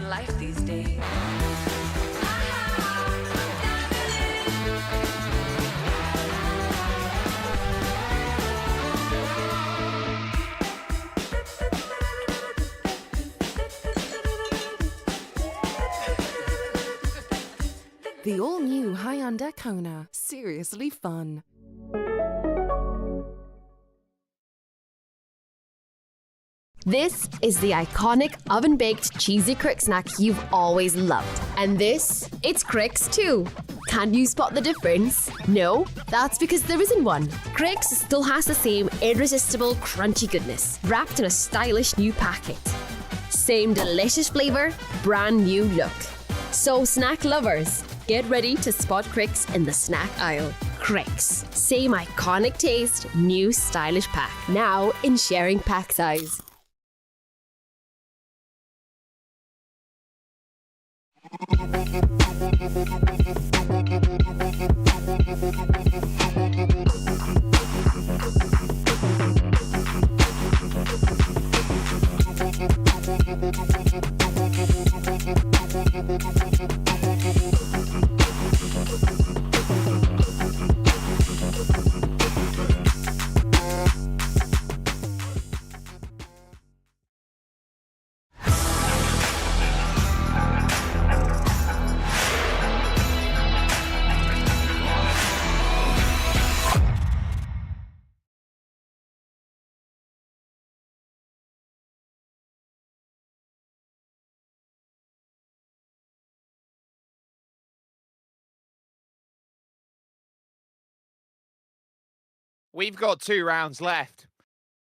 Life these days. The all-new Hyundai Kona. Seriously fun. This is the iconic oven-baked cheesy crick snack you've always loved. And this, it's Cricks too. Can you spot the difference? No? That's because there isn't one. Cricks still has the same irresistible crunchy goodness, wrapped in a stylish new packet. Same delicious flavour, brand new look. So snack lovers, get ready to spot Cricks in the snack aisle. Cricks, same iconic taste, new stylish pack. Now in sharing pack size. We've got 2 rounds left,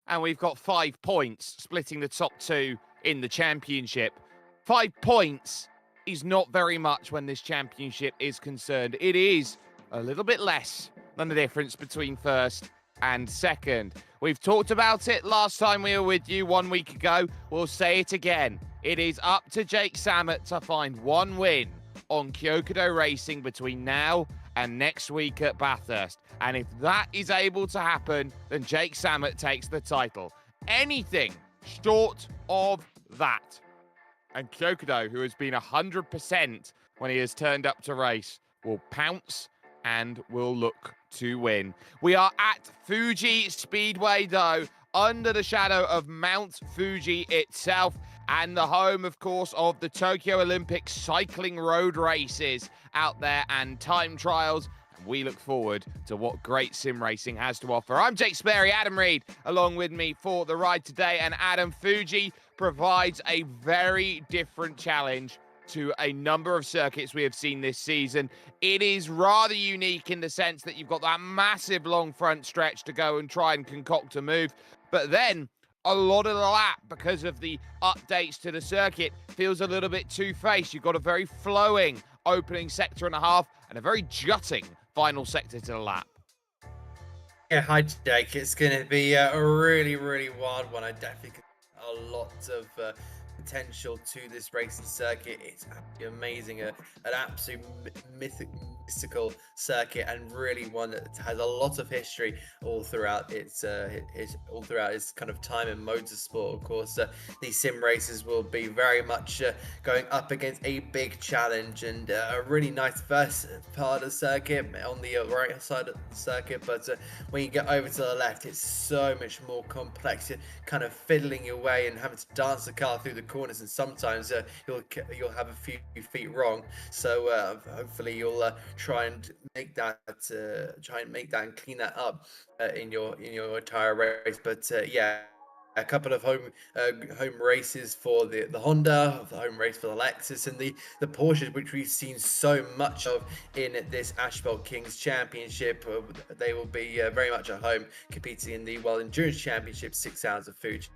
and we've got 5 points, splitting the top 2 in the championship. 5 points is not very much when this championship is concerned. It is a little bit less than the difference between first and second. We've talked about it last time we were with you 1 week ago. We'll say it again. It is up to Jake Samet to find 1 win on Kyokudo Racing between now and next week at Bathurst. And if that is able to happen, then Jake Samet takes the title. Anything short of that, and Kyokudo, who has been 100% when he has turned up to race, will pounce and will look to win. We are at Fuji Speedway, though, under the shadow of Mount Fuji itself, and the home, of course, of the Tokyo Olympic cycling road races out there and time trials. We look forward to what great sim racing has to offer. I'm Jake Sperry, Adam Reed, along with me for the ride today. And Adam, Fuji provides a very different challenge to a number of circuits we have seen this season. It is rather unique in the sense that you've got that massive long front stretch to go and try and concoct a move. But then a lot of the lap, because of the updates to the circuit, feels a little bit two-faced. You've got a very flowing opening sector and a half and a very jutting final sector to the lap. Yeah, hi Jake. It's going to be a really, really wild one. I definitely a lot of potential to this racing circuit. It's absolutely amazing, an absolute mystical circuit, and really one that has a lot of history all throughout its kind of time in motorsport. Of course, these sim races will be very much going up against a big challenge, and a really nice first part of the circuit on the right side of the circuit, but when you get over to the left, it's so much more complex. You're kind of fiddling your way and having to dance the car through the corners, and sometimes you'll have a few feet wrong. So hopefully you'll try and make that and clean that up in your entire race. But yeah, a couple of home races for the Honda, the home race for the Lexus, and the Porsches, which we've seen so much of in this Asphalt Kings Championship. They will be very much at home, competing in the World Endurance Championship 6 hours of Fuji.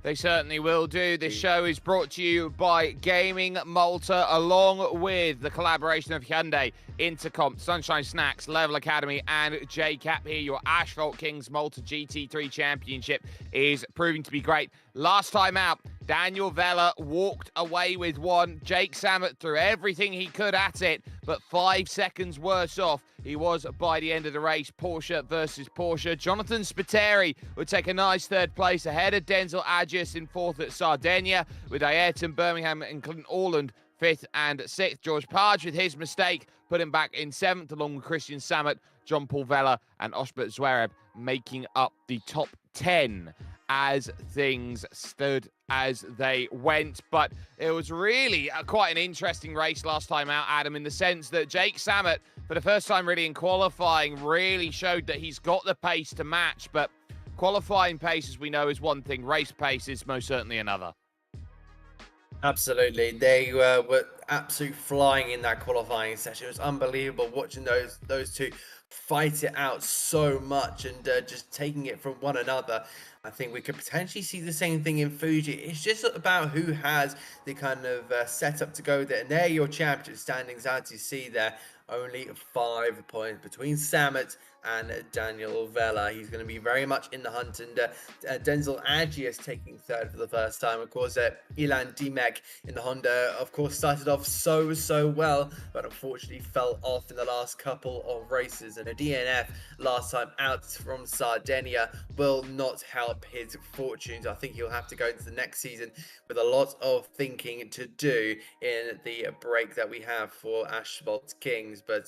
They certainly will do. This show is brought to you by GamingMalta, along with the collaboration of Hyundai, Intercomp, Sunshine Snacks, Level Academy, and JACAP. Here, your Asphalt Kings Malta GT3 Championship is proving to be great. Last time out, Daniel Vella walked away with one. Jake Samet threw everything he could at it, but 5 seconds worse off he was by the end of the race. Porsche versus Porsche. Jonathan Spiteri would take a nice third place ahead of Denzel Agius in fourth at Sardinia, with Ayrton Birmingham and Clinton Orland 5th and 6th. George Page, with his mistake, put him back in 7th, along with Christian Samet, John Paul Vella, and Osbert Zverev making up the top 10 as things stood as they went. But it was really quite an interesting race last time out, Adam, in the sense that Jake Samet, for the first time really in qualifying, really showed that he's got the pace to match. But qualifying pace, as we know, is one thing. Race pace is most certainly another. Absolutely. They were absolutely flying in that qualifying session. It was unbelievable watching those two fight it out so much, and just taking it from one another. I think we could potentially see the same thing in Fuji. It's just about who has the kind of setup to go there. And there are your championship standings, as you see there. Only 5 points between Samet and Daniel Vella. He's going to be very much in the hunt, and Denzel Agius taking third for the first time. Of course, Ilan Dimek in the Honda, of course, started off so well, but unfortunately fell off in the last couple of races. And a DNF last time out from Sardinia will not help his fortunes. I think he'll have to go into the next season with a lot of thinking to do in the break that we have for Asphalt Kings. But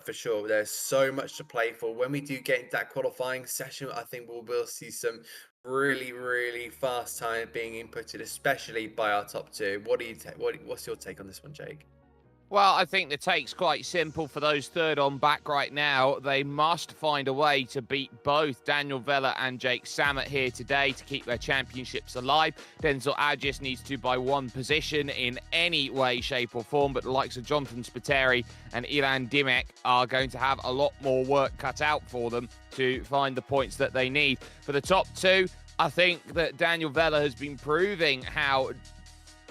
for sure, there's so much to play for. When we do get into that qualifying session, I think we'll see some really fast time being inputted, especially by our top two. What's your take on this one, Jake? Well, I think the take's quite simple for those third on back right now. They must find a way to beat both Daniel Vella and Jake Samet here today to keep their championships alive. Denzel Agius needs to by one position in any way, shape or form, but the likes of Jonathan Spiteri and Ilan Dimek are going to have a lot more work cut out for them to find the points that they need. For the top two, I think that Daniel Vella has been proving how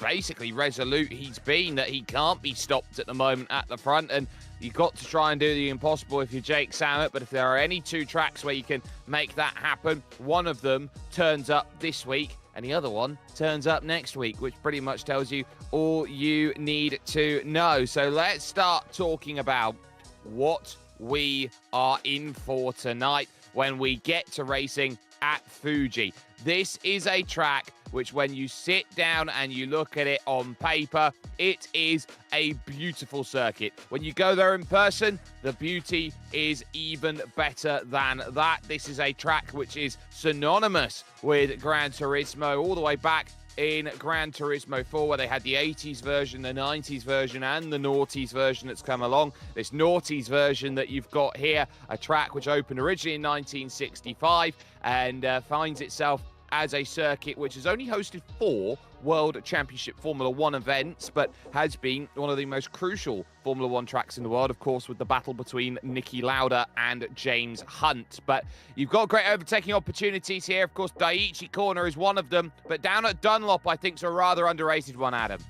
basically resolute he's been, that he can't be stopped at the moment at the front, and you've got to try and do the impossible if you're Jake Samet. But if there are any two tracks where you can make that happen, one of them turns up this week and the other one turns up next week, which pretty much tells you all you need to know. So let's start talking about what we are in for tonight when we get to racing at Fuji. This is a track which, when you sit down and you look at it on paper, it is a beautiful circuit. When you go there in person, the beauty is even better than that. This is a track which is synonymous with Gran Turismo all the way back in Gran Turismo 4, where they had the 80s version, the 90s version, and the noughties version that's come along. This noughties version that you've got here, a track which opened originally in 1965 and finds itself as a circuit which has only hosted 4 World Championship Formula One events, but has been one of the most crucial Formula One tracks in the world, of course, with the battle between Niki Lauda and James Hunt. But you've got great overtaking opportunities here. Of course, Daiichi Corner is one of them, but down at Dunlop, I think, is a rather underrated one, Adam.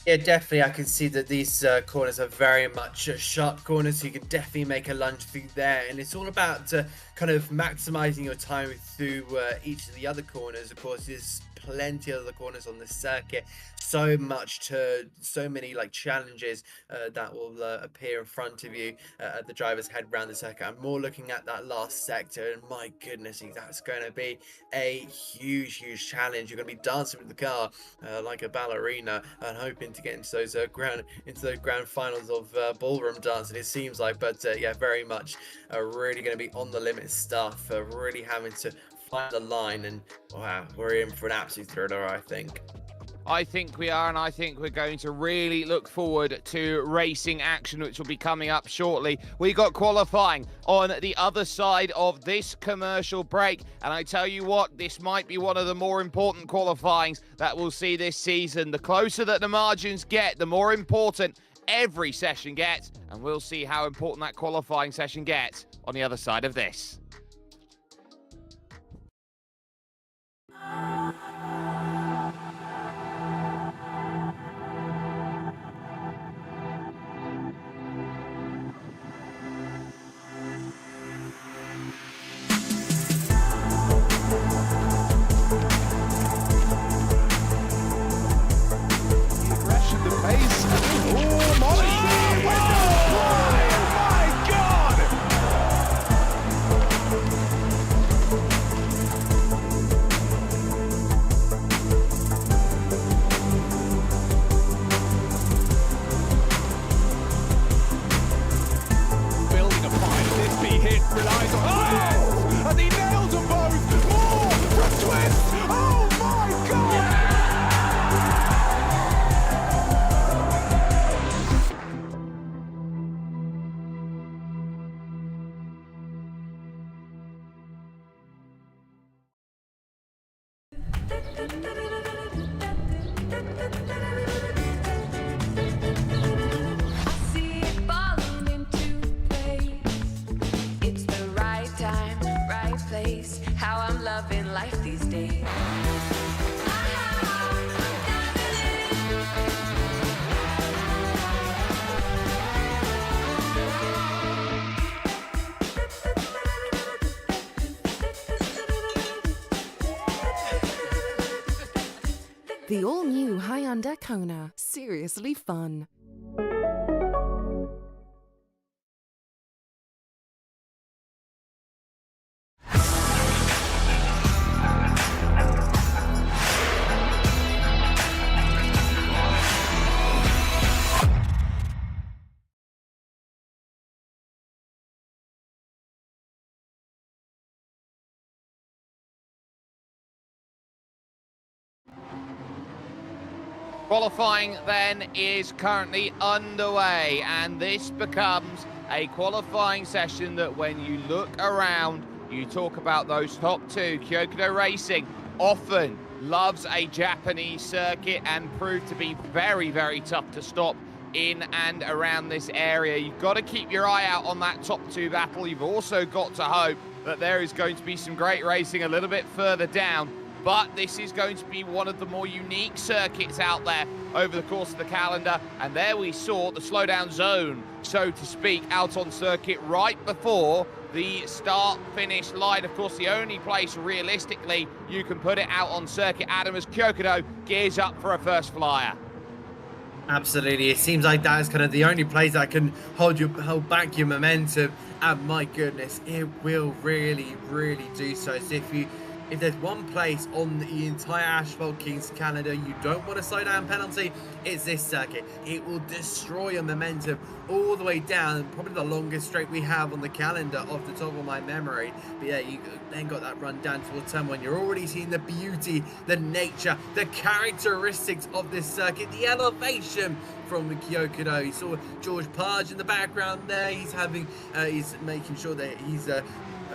Yeah, definitely. I can see that these corners are very much sharp corners, so you can definitely make a lunge through there. And it's all about kind of maximizing your time through each of the other corners. Of course, there's plenty of the corners on this circuit. So many like challenges that will appear in front of you at the driver's head round the circuit. I'm more looking at that last sector, and my goodness, that's going to be a huge challenge. You're going to be dancing with the car like a ballerina and hoping to get into those grand finals of ballroom dancing, it seems like. But yeah, very much really going to be on the limit stuff, really having to find the line, and wow, we're in for an absolute thriller, I think. I think we are, and I think we're going to really look forward to racing action, which will be coming up shortly. We got qualifying on the other side of this commercial break, and I tell you what, this might be one of the more important qualifyings that we'll see this season. The closer that the margins get, the more important every session gets, and we'll see how important that qualifying session gets on the other side of this. How I'm loving life these days. The all-new Hyundai Kona. Seriously fun. Qualifying then is currently underway, and this becomes a qualifying session that when you look around, you talk about those top two. Kyokudo Racing often loves a Japanese circuit and proved to be very tough to stop in and around this area. You've got to keep your eye out on that top two battle. You've also got to hope that there is going to be some great racing a little bit further down. But this is going to be one of the more unique circuits out there over the course of the calendar. And there we saw the slowdown zone, so to speak, out on circuit right before the start-finish line. Of course, the only place realistically you can put it out on circuit, Adam, as Kyokudo gears up for a first flyer. Absolutely, it seems like that is kind of the only place that can hold back your momentum. And my goodness, it will really do so. So if there's one place on the entire Asphalt Kings calendar you don't want a slowdown penalty, it's this circuit. It will destroy your momentum all the way down, probably the longest straight we have on the calendar off the top of my memory. But yeah, you then got that run down towards turn one. You're already seeing the beauty, the nature, the characteristics of this circuit, the elevation from the Kyokudo. You saw George Page in the background there. He's making sure that he's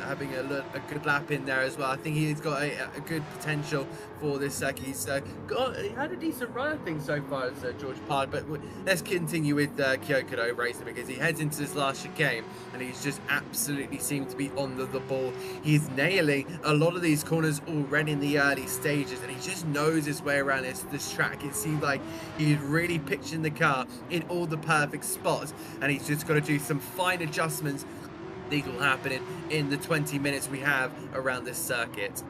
having a good lap in there as well. I think he's got a good potential for this circuit. He's he had a decent run, I think, so far as George Pard. But let's continue with Kyokudo Racing, because he heads into this last chicane and he's just absolutely seemed to be on the ball. He's nailing a lot of these corners already in the early stages, and he just knows his way around this track. It seems like he's really pitching the car in all the perfect spots, and he's just got to do some fine adjustments. These will happen in the 20 minutes we have around this circuit.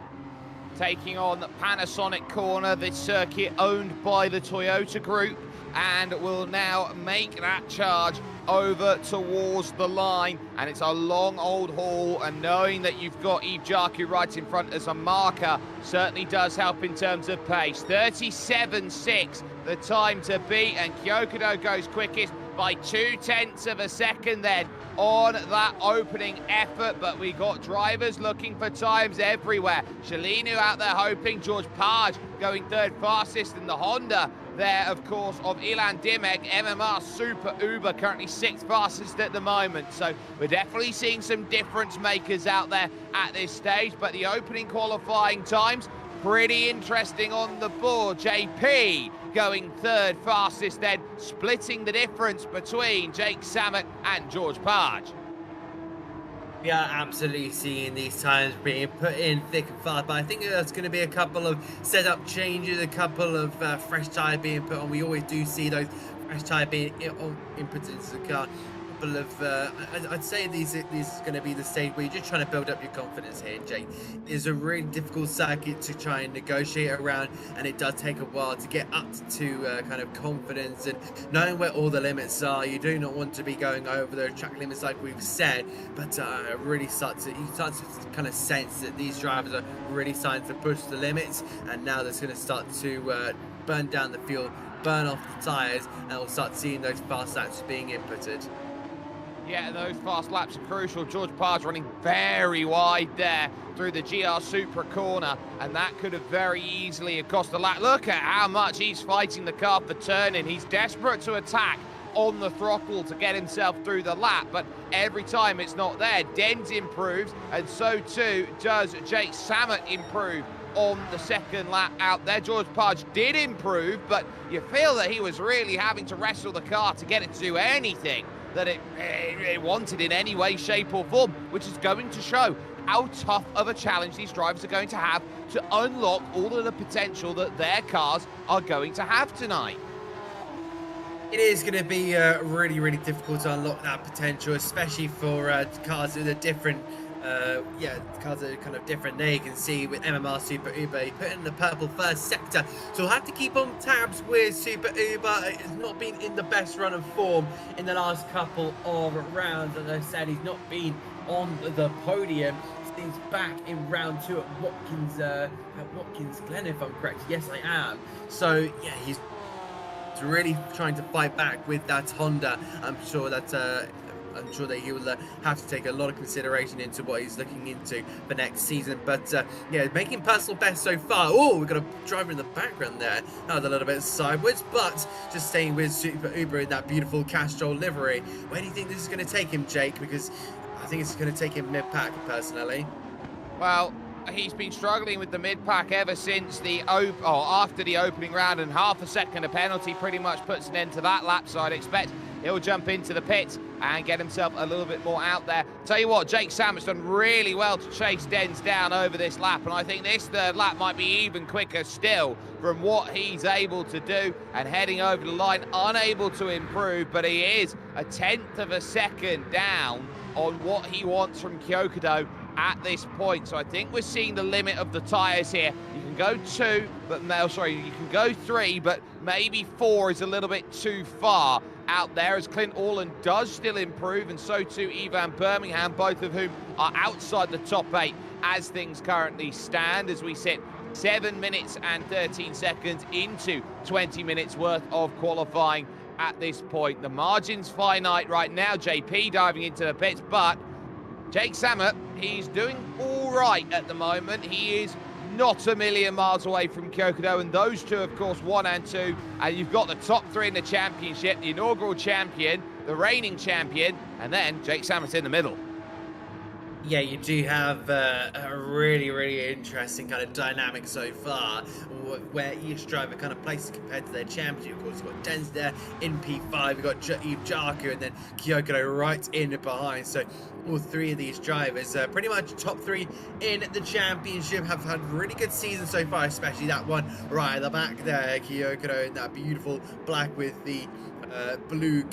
taking on Panasonic Corner, this circuit owned by the Toyota Group, and will now make that charge over towards the line. And it's a long old haul, and knowing that you've got Yves Jarku right in front as a marker certainly does help in terms of pace. 37.6 the time to beat, and Kyokudo goes quickest by 0.2 of a second then on that opening effort. But we got drivers looking for times everywhere. Shalinu out there hoping, George Page going third fastest in the Honda there, of course, of Ilan Dimek, MMR Super Uber, currently 6th fastest at the moment. So we're definitely seeing some difference makers out there at this stage, but the opening qualifying times, pretty interesting on the board. JP going third fastest then, splitting the difference between Jake Samet and George Page. We are absolutely seeing these times being put in thick and fast, but I think there's going to be a couple of setup changes, a couple of fresh tyres being put on. We always do see those fresh tyres being input into the car. I'd say this is going to be the stage where you're just trying to build up your confidence here, Jake. It's a really difficult circuit to try and negotiate around, and it does take a while to get up to kind of confidence and knowing where all the limits are. You do not want to be going over the track limits like we've said, but you start to kind of sense that these drivers are really starting to push the limits, and now that's going to start to burn down the fuel, burn off the tyres, and we'll start seeing those fast laps being inputted. Yeah, those fast laps are crucial. George Page running very wide there through the GR Supra corner, and that could have very easily cost the lap. Look at how much he's fighting the car for turning. He's desperate to attack on the throttle to get himself through the lap, but every time it's not there. Dens improves, and so too does Jake Samet improve on the second lap out there. George Page did improve, but you feel that he was really having to wrestle the car to get it to do anything that it wanted in any way, shape or form, which is going to show how tough of a challenge these drivers are going to have to unlock all of the potential that their cars are going to have tonight. It is going to be really, really difficult to unlock that potential, especially for cars with a different cars are kind of different. There you can see with MMR Super Uber, he put in the purple first sector, so we'll have to keep on tabs with Super Uber. It's not been in the best run of form in the last couple of rounds. As I said, he's not been on the podium since back in round 2 at Watkins Glen, if I'm correct. Yes, I am. So yeah, he's really trying to fight back with that Honda. I'm sure that he will have to take a lot of consideration into what he's looking into for next season. But yeah, making personal best so far. Oh, we've got a driver in the background there. That was a little bit sideways, but just staying with Super Uber in that beautiful Castrol livery. Where do you think this is going to take him, Jake? Because I think it's going to take him mid-pack, personally. Well, he's been struggling with the mid-pack ever since after the opening round, and half a second of penalty pretty much puts an end to that lap, so I'd expect he'll jump into the pits and get himself a little bit more out there. Tell you what, Jake Samet's done really well to chase Dens down over this lap, and I think this third lap might be even quicker still from what he's able to do, and heading over the line, unable to improve, but he is a 1/10 of a second down on what he wants from Kyokudo at this point. So I think we're seeing the limit of the tyres here. You can go 2, but you can go 3, but maybe 4 is a little bit too far out there, as Clint Orland does still improve, and so too Ivan Birmingham, both of whom are outside the top 8 as things currently stand, as we sit 7 minutes and 13 seconds into 20 minutes worth of qualifying at this point. The margin's finite right now. JP diving into the pits, but Jake Samet, he's doing all right at the moment. He is not a million miles away from Kyokudo, and those two, of course, 1 and 2. And you've got the top 3 in the championship, the inaugural champion, the reigning champion, and then Jake Samet in the middle. Yeah, you do have a really, really interesting kind of dynamic so far, where each driver kind of places compared to their champion. Of course, you've got Dens there in P5, you've got Yves Jarku, and then Kyokudo right in behind. So all 3 of these drivers, pretty much top 3 in the championship, have had really good seasons so far, especially that one right at the back there, Kyokudo in that beautiful black with the blue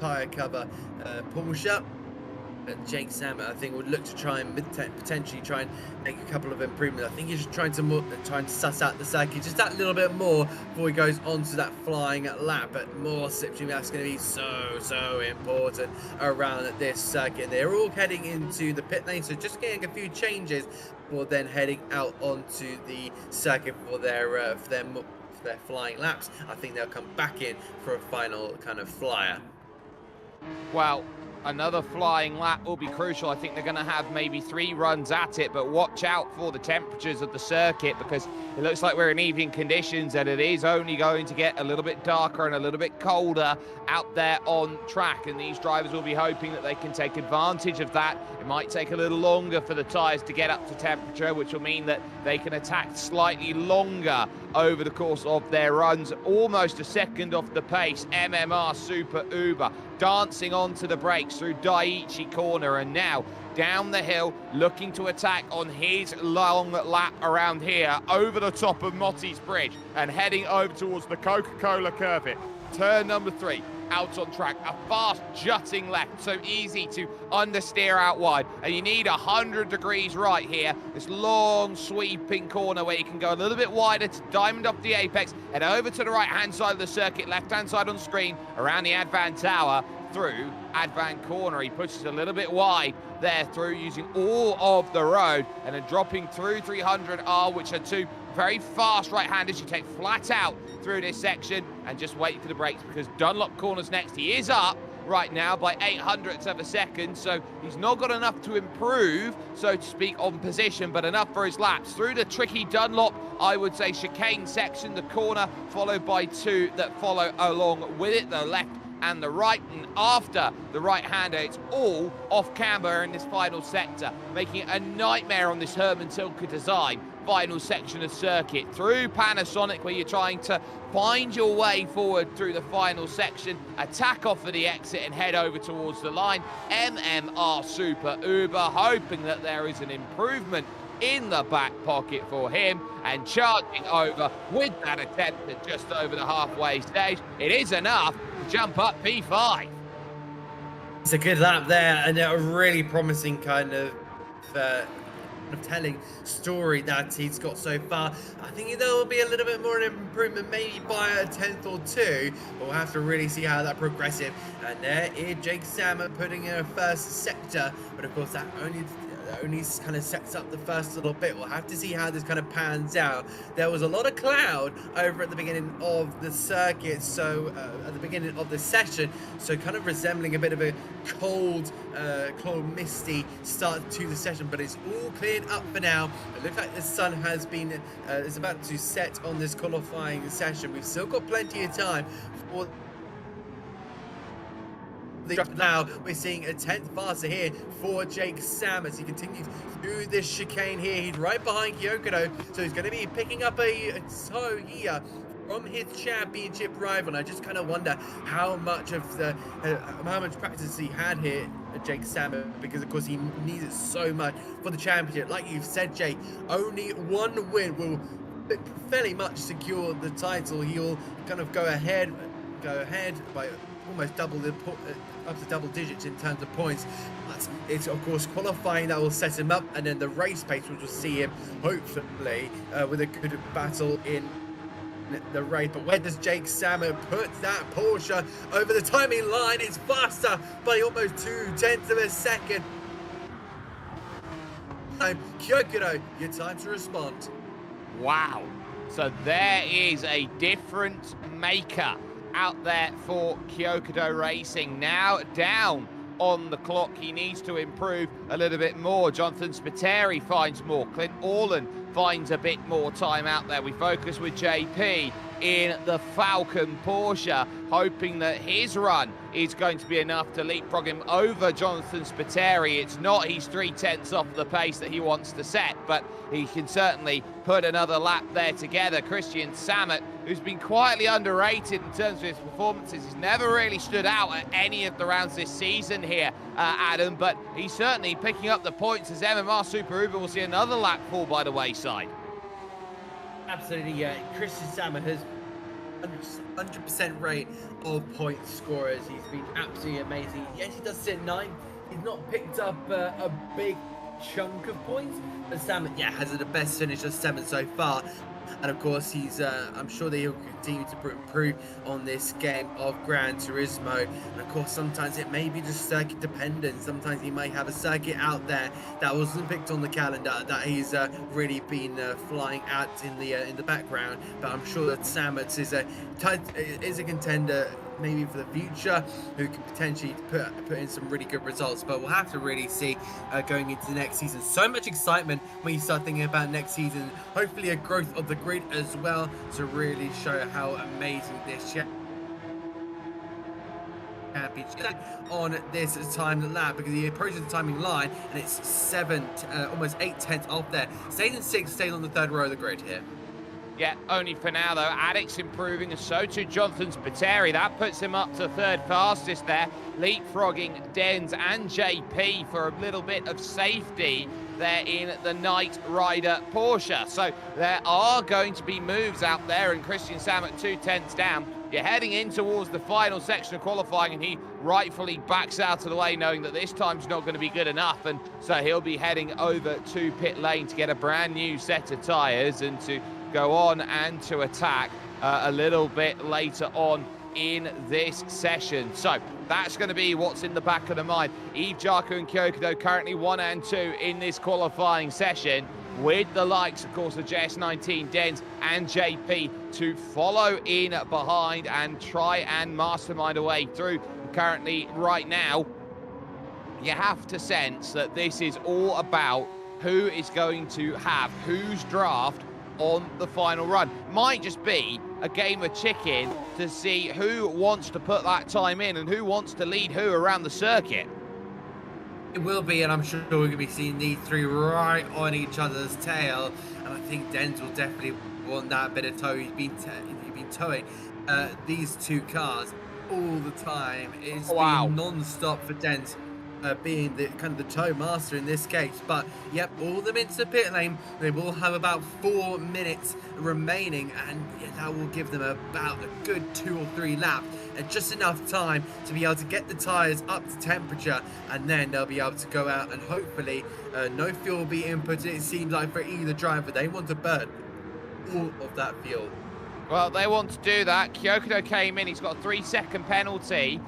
tyre cover Porsche. Jake Sam, I think, would look to try and potentially try and make a couple of improvements. I think he's just trying to suss out the circuit just that little bit more before he goes on to that flying lap. But more slipstream, that's going to be so important around this circuit. They're all heading into the pit lane, so just getting a few changes before then heading out onto the circuit for their flying laps. I think they'll come back in for a final kind of flyer. Well, another flying lap will be crucial. I think they're going to have maybe 3 runs at it, but watch out for the temperatures of the circuit, because it looks like we're in evening conditions and it is only going to get a little bit darker and a little bit colder out there on track, and these drivers will be hoping that they can take advantage of that. It might take a little longer for the tyres to get up to temperature, which will mean that they can attack slightly longer over the course of their runs. Almost a second off the pace, MMR Super Uber dancing onto the brakes through Daiichi corner, and now down the hill looking to attack on his long lap around here over the top of Motti's Bridge and heading over towards the Coca-Cola curve. Turn number 3 out on track, a fast jutting left, so easy to understeer out wide, and you need 100 degrees right here. This long sweeping corner where you can go a little bit wider to diamond off the apex, head over to the right hand side of the circuit, left hand side on screen, around the Advan Tower, through Advan corner. He pushes a little bit wide there through, using all of the road, and then dropping through 300R, which are 2 very fast right-handers. You take flat out through this section and just wait for the brakes, because Dunlop corner's next. He is up right now by 800ths of a second, so he's not got enough to improve, so to speak, on position, but enough for his laps. Through the tricky Dunlop, I would say, chicane section, the corner, followed by 2 that follow along with it, the left and the right, and after the right-hander, it's all off camber in this final sector, making it a nightmare on this Herman Tilke design final section of circuit. Through Panasonic, where you're trying to find your way forward through the final section, attack off of the exit and head over towards the line. MMR Super Uber, hoping that there is an improvement in the back pocket for him, and charging over with that attempt at just over the halfway stage. It is enough to jump up P5. It's a good lap there, and a really promising kind of telling story that he's got so far. I think there will be a little bit more improvement, maybe by a 10th or 2, but we'll have to really see how that progresses. And there is Jake Salmon putting in a first sector, but of course that only kind of sets up the first little bit. We'll have to see how this kind of pans out. There was a lot of cloud over at the beginning of the circuit, so at the beginning of the session, so kind of resembling a bit of a cold, misty start to the session, but it's all cleared up for now. It looks like the sun has been is about to set on this qualifying session. We've still got plenty of time for now. We're seeing a 10th faster here for Jake Sam as he continues through this chicane here. He's right behind Kyokudo, so he's going to be picking up a toe here from his championship rival. And I just kind of wonder how much of the how much practice he had here, Jake Sam, because of course he needs it so much for the championship. Like you've said, Jake, only one win will fairly much secure the title. He'll kind of go ahead by almost double the up to double digits in terms of points. But it's of course qualifying that will set him up, and then the race pace, which will see him hopefully with a good battle in the race. But where does Jake Salmon put that Porsche over the timing line? It's faster by almost 0.2 of a second. Kyokudo, your time to respond. Wow. So there is a different maker out there for Kyokudo Racing. Now down on the clock, he needs to improve a little bit more. Jonathan Spiteri finds more. Clint Orland finds a bit more time out there. We focus with JP in the Falcon Porsche, hoping that his run is going to be enough to leapfrog him over Jonathan Spiteri. It's not, he's 0.3 off the pace that he wants to set, but he can certainly put another lap there together. Christian Samet, who's been quietly underrated in terms of his performances, he's never really stood out at any of the rounds this season here, Adam, but he's certainly picking up the points as MMR Super Uber will see another lap fall by the wayside. Absolutely, yeah. Christian Salmon has 100% rate of point scorers. He's been absolutely amazing. Yes, he does sit 9th He's not picked up a big chunk of points, but Sam, yeah, has the best finish of 7 so far. And of course, he's I'm sure that he'll continue to improve on this game of Gran Turismo. And of course, sometimes it may be just circuit dependent. Sometimes he might have a circuit out there that wasn't picked on the calendar that he's really been flying out in the background. But I'm sure that Samus is a contender maybe for the future, who can potentially put in some really good results. But we'll have to really see going into the next season. So much excitement when you start thinking about next season. Hopefully a growth of the grid as well to really show how amazing this championship on this timed lap, because he approaches the timing line and it's almost 8/10 off there. Stays in 6th, stays on the 3rd row of the grid here. Yeah, only for now, though. Addict's improving, and so too Jonathan Spiteri. That puts him up to 3rd fastest there, leapfrogging Dens and JP for a little bit of safety there in the Knight Rider Porsche. So there are going to be moves out there, and Christian Sam at 2/10 down. You're heading in towards the final section of qualifying, and he rightfully backs out of the way, knowing that this time's not going to be good enough, and so he'll be heading over to pit lane to get a brand new set of tyres and to go on and to attack a little bit later on in this session. So that's going to be what's in the back of the mind. Eve Jarko and Kyokudo currently 1 and 2 in this qualifying session, with the likes, of course, of JS19, Dens and JP to follow in behind and try and mastermind a way through. Currently, right now, you have to sense that this is all about who is going to have whose draft on the final run. Might just be a game of chicken to see who wants to put that time in and who wants to lead who around the circuit. It will be, and I'm sure we're going to be seeing these three right on each other's tail. And I think Dens will definitely want that bit of tow. He's been towing these two cars all the time. It's been non-stop for Dens, being the kind of the tow master in this case. But yep, all of them into pit lane. They will have about 4 minutes remaining, and yeah, that will give them about a good 2 or 3 laps, and just enough time to be able to get the tires up to temperature, and then they'll be able to go out and hopefully no fuel will be inputted. It seems like for either driver, they want to burn all of that fuel. Well, they want to do that. Kyokudo came in. He's got a 3-second penalty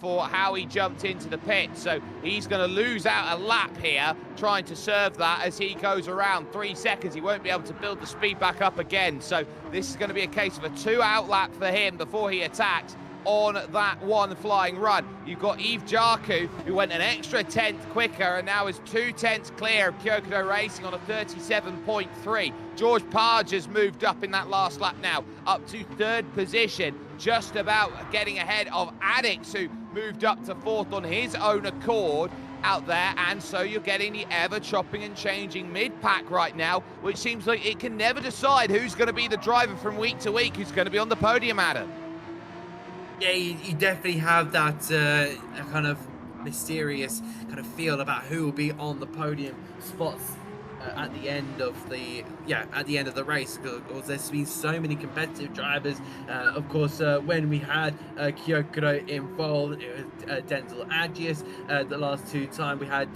for how he jumped into the pit. So he's going to lose out a lap here, trying to serve that as he goes around. 3 seconds. He won't be able to build the speed back up again. So this is going to be a case of a 2-out lap for him before he attacks on that one flying run. You've got Eve Jarku, who went an extra 10th quicker and now is 2 tenths clear of Kyokudo Racing on a 37.3. George Page has moved up in that last lap now, up to 3rd position, just about getting ahead of Addicts, who moved up to 4th on his own accord out there. And so you're getting the ever chopping and changing mid-pack right now, which seems like it can never decide who's going to be the driver from week to week, who's going to be on the podium, Adam. Yeah, you definitely have that kind of mysterious kind of feel about who will be on the podium spots at the end of the race, because there's been so many competitive drivers. Of course, when we had Kyokudo involved, it was Denzel Agius. The last 2 times we had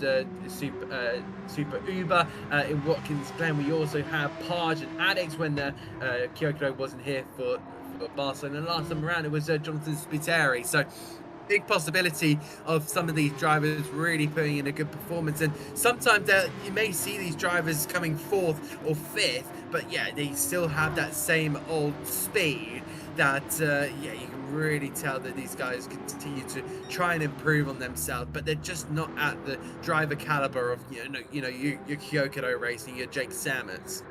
Super Uber in Watkins Glen. We also have Page and Addicts when Kyokudo wasn't here for Barcelona. And last time around it was Jonathan Spiteri. So big possibility of some of these drivers really putting in a good performance, and sometimes you may see these drivers coming 4th or 5th, but yeah, they still have that same old speed that yeah, you can really tell that these guys continue to try and improve on themselves, but they're just not at the driver caliber of your Kyokudo Racing, your Jake Sammons.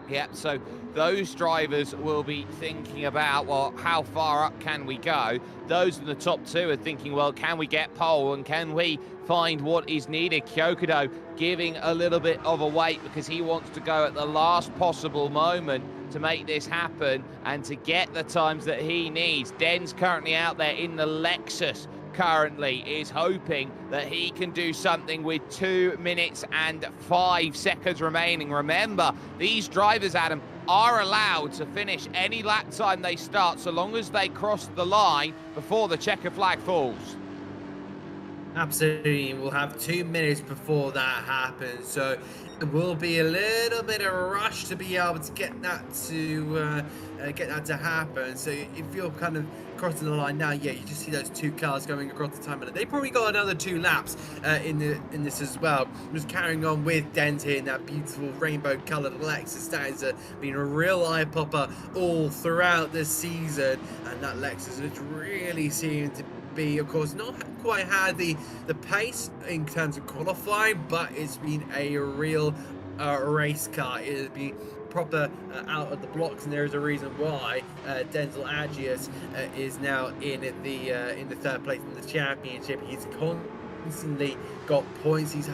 Yeah, so those drivers will be thinking about, well, how far up can we go? Those in the top 2 are thinking, well, can we get pole and can we find what is needed? Kyokudo giving a little bit of a wait because he wants to go at the last possible moment to make this happen and to get the times that he needs. Den's currently out there in the Lexus, currently is hoping that he can do something with 2 minutes and 5 seconds remaining. Remember, these drivers, Adam, are allowed to finish any lap time they start so long as they cross the line before the checker flag falls. Absolutely, we'll have 2 minutes before that happens, so it will be a little bit of a rush to be able to get that to happen. So if you're kind of crossing the line now, yeah, you just see those two cars going across the time limit. They probably got another 2 laps in this as well. Just carrying on with Dent here in that beautiful rainbow-coloured Lexus. That has been a real eye popper all throughout this season, and that Lexus is really seeming to be, of course, not quite had the pace in terms of qualifying, but it's been a real race car. It has been proper out of the blocks, and there is a reason why Denzel Agius is now in the third place in the championship. He's constantly got points. He's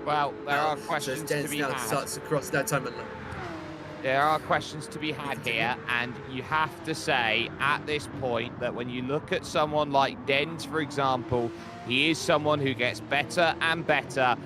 Well, there are questions to be had. Starts across that time and There are questions to be had here, and you have to say at this point that when you look at someone like Dens, for example, he is someone who gets better and better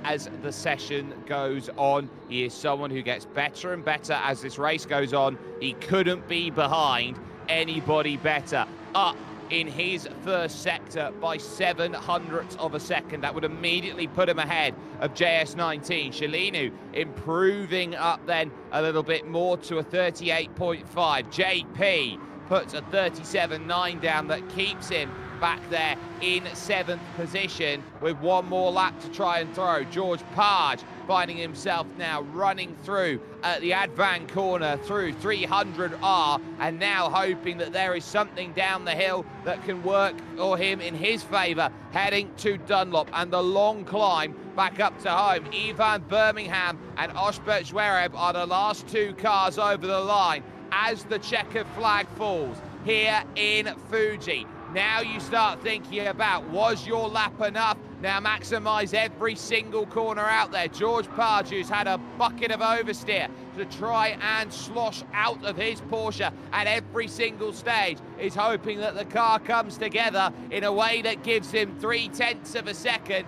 as the session goes on. He is someone who gets better and better as this race goes on. He couldn't be behind anybody better. Up in his first sector by 700ths of a second. That would immediately put him ahead of JS19. Shalinu improving up then a little bit more to a 38.5. JP puts a 37.9 down that keeps him back there in 7th position with one more lap to try and throw. George Parge finding himself now running through at the Advan corner through 300R, and now hoping that there is something down the hill that can work for him in his favour, heading to Dunlop and the long climb back up to home. Ivan Birmingham and Oshbert Zverev are the last two cars over the line as the checkered flag falls here in Fuji. Now you start thinking about, was your lap enough? Now maximise every single corner out there. George Parge, who's had a bucket of oversteer to try and slosh out of his Porsche at every single stage, is hoping that the car comes together in a way that gives him 0.3 of a second,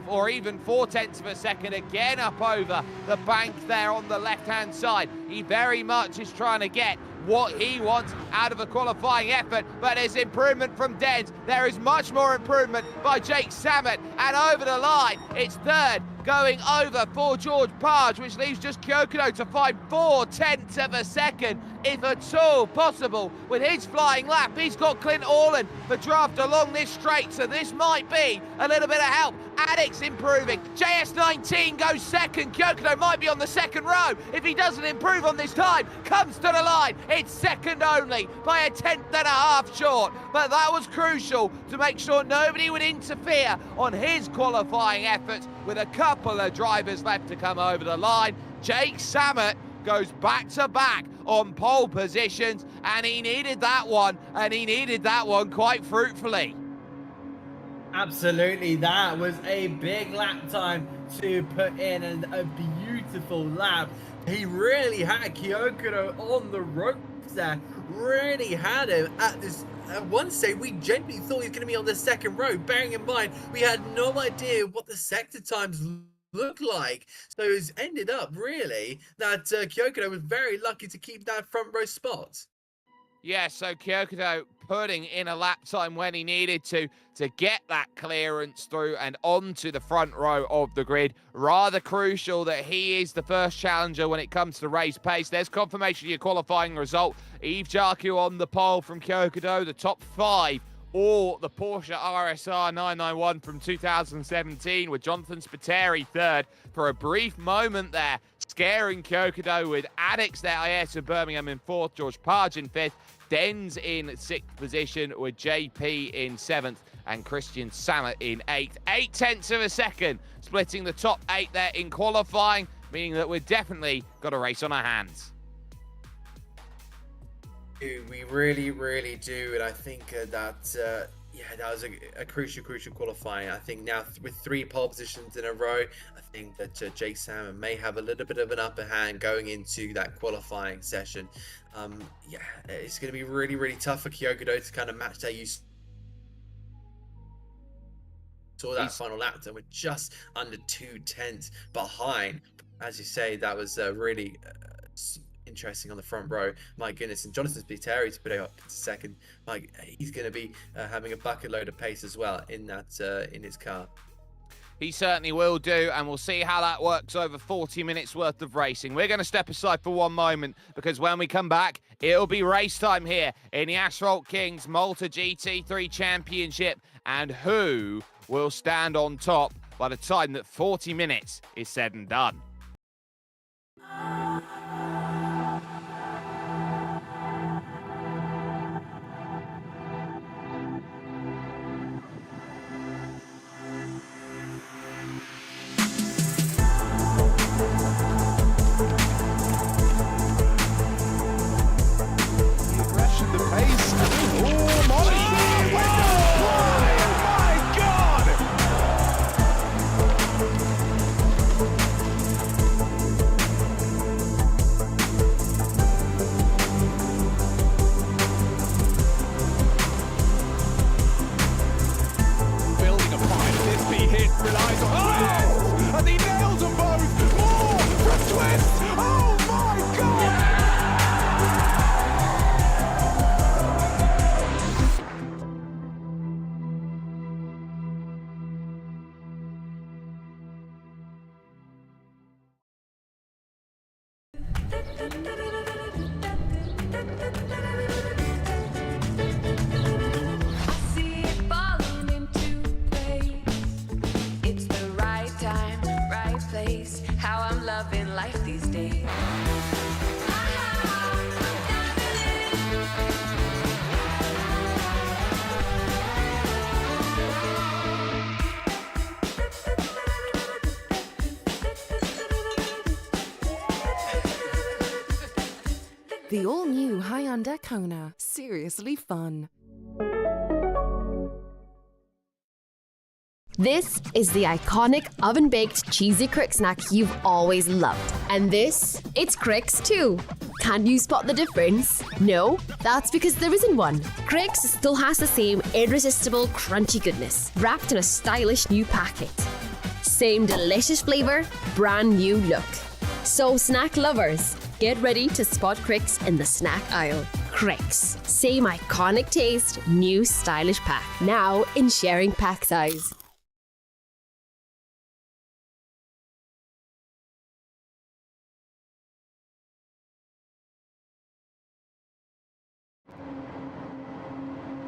or even 0.4 of a second, again up over the bank there on the left-hand side. He very much is trying to get what he wants out of a qualifying effort, but there's improvement from Dens. There is much more improvement by Jake Samet, and over the line, it's third going over for George Parge, which leaves just Kyokudo to find 0.4 of a second, if at all possible. With his flying lap, he's got Clint Orland for draft along this straight, so this might be a little bit of help. Addicts improving. JS19 goes second. Kyokudo might be on the second row. If he doesn't improve on this time, comes to the line. It's second only by a 10.5 short, but that was crucial to make sure nobody would interfere on his qualifying efforts, with a couple of drivers left to come over the line. Jake Samet goes back-to-back on pole positions, and he needed that one, quite fruitfully. Absolutely, that was a big lap time to put in, and a beautiful lap. He really had Kyokudo on the ropes there, really had him at this. At one stage, we genuinely thought he was going to be on the second row, bearing in mind we had no idea what the sector times look like. So it's ended up really that Kyokudo was very lucky to keep that front row spot. Yeah, so Kyokudo putting in a lap time when he needed to get that clearance through and onto the front row of the grid. Rather crucial that he is the first challenger when it comes to race pace. There's confirmation of your qualifying result. Yves Jarku on the pole from Kyokudo, the top 5, or the Porsche RSR 991 from 2017, with Jonathan Spiteri third for a brief moment there, scaring Kyokudo, with Addicts there, IS of Birmingham in fourth, George Parge in fifth, Dens in 6th position, with JP in 7th, and Christian Samet in 8th. 0.8 of a second, splitting the top 8 there in qualifying, meaning that we've definitely got a race on our hands. We really, really do, and I think that was a crucial qualifying. I think now with 3 pole positions in a row, I think that Jake Salmon may have a little bit of an upper hand going into that qualifying session. It's going to be really, really tough for Kyokudo to kind of match that. You saw that final lap, and we're just under 0.2 behind. As you say, that was really interesting on the front row. My goodness, and Jonathan Spiteri to put it up to second. Like, he's going to be having a bucket load of pace as well in that in his car. He certainly will do, and we'll see how that works over 40 minutes worth of racing. We're going to step aside for one moment, because when we come back, it'll be race time here in the Asphalt Kings Malta GT3 Championship, and who will stand on top by the time that 40 minutes is said and done. Life these days. The all-new Hyundai Kona. Seriously fun. This is the iconic oven-baked cheesy crick snack you've always loved. And this, it's Cricks too. Can you spot the difference? No? That's because there isn't one. Cricks still has the same irresistible crunchy goodness, wrapped in a stylish new packet. Same delicious flavour, brand new look. So snack lovers, get ready to spot Cricks in the snack aisle. Cricks, same iconic taste, new stylish pack. Now in sharing pack size.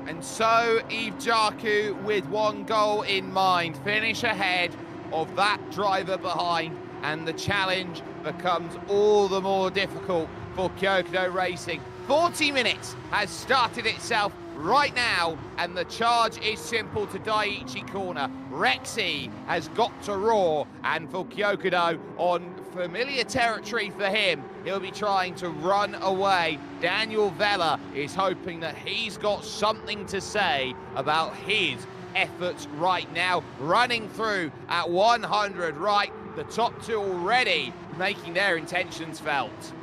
And so, Yves JACAP, with one goal in mind, finish ahead of that driver behind, and the challenge becomes all the more difficult for Kyokudo Racing. 40 minutes has started itself right now, and the charge is simple to Daiichi Corner. Rexy has got to roar, and for Kyokudo, on familiar territory for him, he'll be trying to run away. Daniel Vella is hoping that he's got something to say about his efforts right now, running through at 100, right? The top two already making their intentions felt.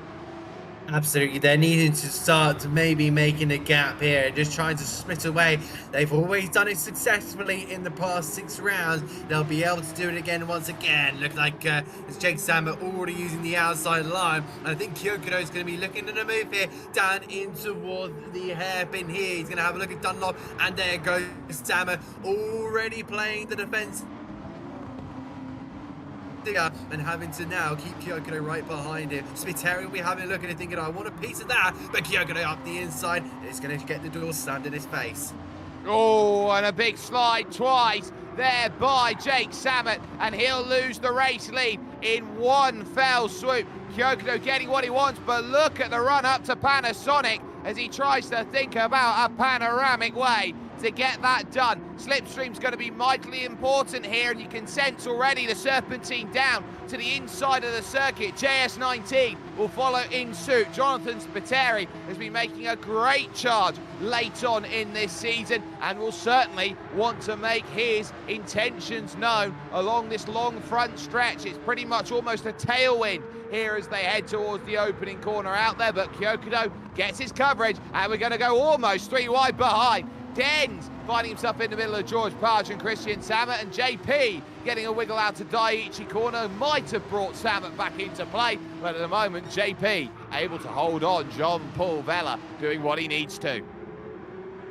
Absolutely, they're needing to start maybe making a gap here and just trying to split away. They've always done it successfully in the past 6 rounds. They'll be able to do it again once again. Look like it's Jake Sammer already using the outside line. And I think Kyokudo is going to be looking at a move here down in towards the hairpin here. He's going to have a look at Dunlop, and there goes Sammer already playing the defense. And having to now keep Kyokudo right behind him. Spiteri will be having a look at it thinking, I want a piece of that, but Kyokudo up the inside is going to get the door slammed in his face. Oh, and a big slide twice there by Jake Sammet, and he'll lose the race lead in one fell swoop. Kyokudo getting what he wants, but look at the run up to Panasonic as he tries to think about a panoramic way to get that done. Slipstream's going to be mightily important here, and you can sense already the serpentine down to the inside of the circuit. JS19 will follow in suit. Jonathan Spiteri has been making a great charge late on in this season, and will certainly want to make his intentions known along this long front stretch. It's pretty much almost a tailwind here as they head towards the opening corner out there, but Kyokudo gets his coverage, and we're going to go almost 3 wide behind. Dens finding himself in the middle of George Page and Christian Sammet, and JP getting a wiggle out to Daiichi Corner. Might have brought Sammet back into play, but at the moment JP able to hold on. Jean-Paul Vella doing what he needs to.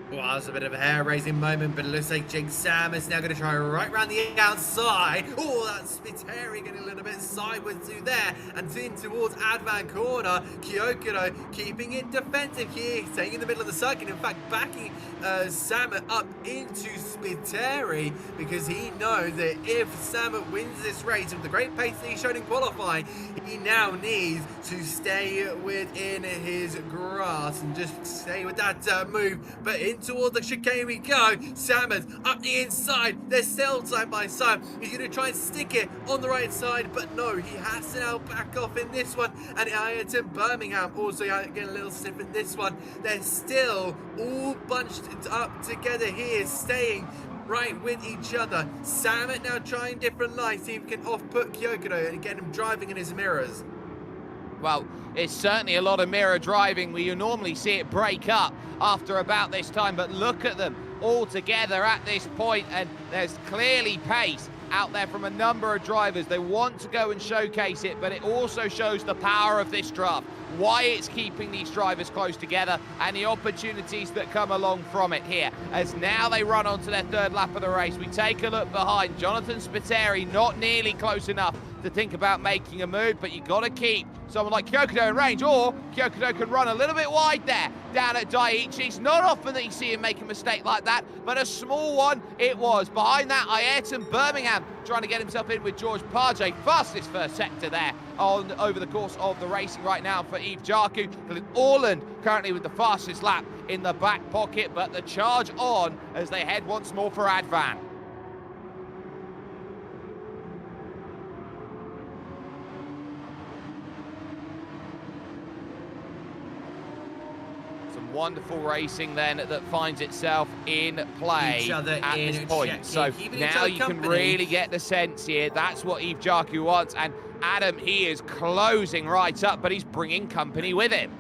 Well, that was a bit of a hair-raising moment, but it looks like Jake Sam is now going to try right around the outside. Oh, that's Spiteri getting a little bit sideways through there and in towards Advan corner. Kyokudo keeping it defensive here, staying in the middle of the circuit. In fact, backing Samet up into Spiteri because he knows that if Samet wins this race with the great pace that he showed in qualifying, he now needs to stay within his grasp and just stay with that move. But in toward the chicane we go. Samet up the inside. They're still side by side. He's going to try and stick it on the right side, but no, he has to now back off in this one. And Ayrton Birmingham also getting a little stiff in this one. They're still all bunched up together here, staying right with each other. Samet now trying different lines, see if he can off-put Kyokudo and get him driving in his mirrors. Well, it's certainly a lot of mirror driving. We normally see it break up after about this time, but look at them all together at this point, and there's clearly pace out there from a number of drivers. They want to go and showcase it, but it also shows the power of this draft, why it's keeping these drivers close together, and the opportunities that come along from it here. As now they run onto their third lap of the race, we take a look behind. Jonathan Spiteri not nearly close enough to think about making a move, but you got to keep someone like Kyokudo in range, or Kyokudo can run a little bit wide there down at Daiichi. It's not often that you see him make a mistake like that, but a small one it was. Behind that, Ayrton Birmingham trying to get himself in with George Page. Fastest first sector there over the course of the racing right now for Yves Jarku. Orland currently with the fastest lap in the back pocket, but the charge on as they head once more for Advan. Wonderful racing then that finds itself in play at this point. So now you can really get the sense here. That's what Yves Jarku wants. And Adam, he is closing right up, but he's bringing company with him.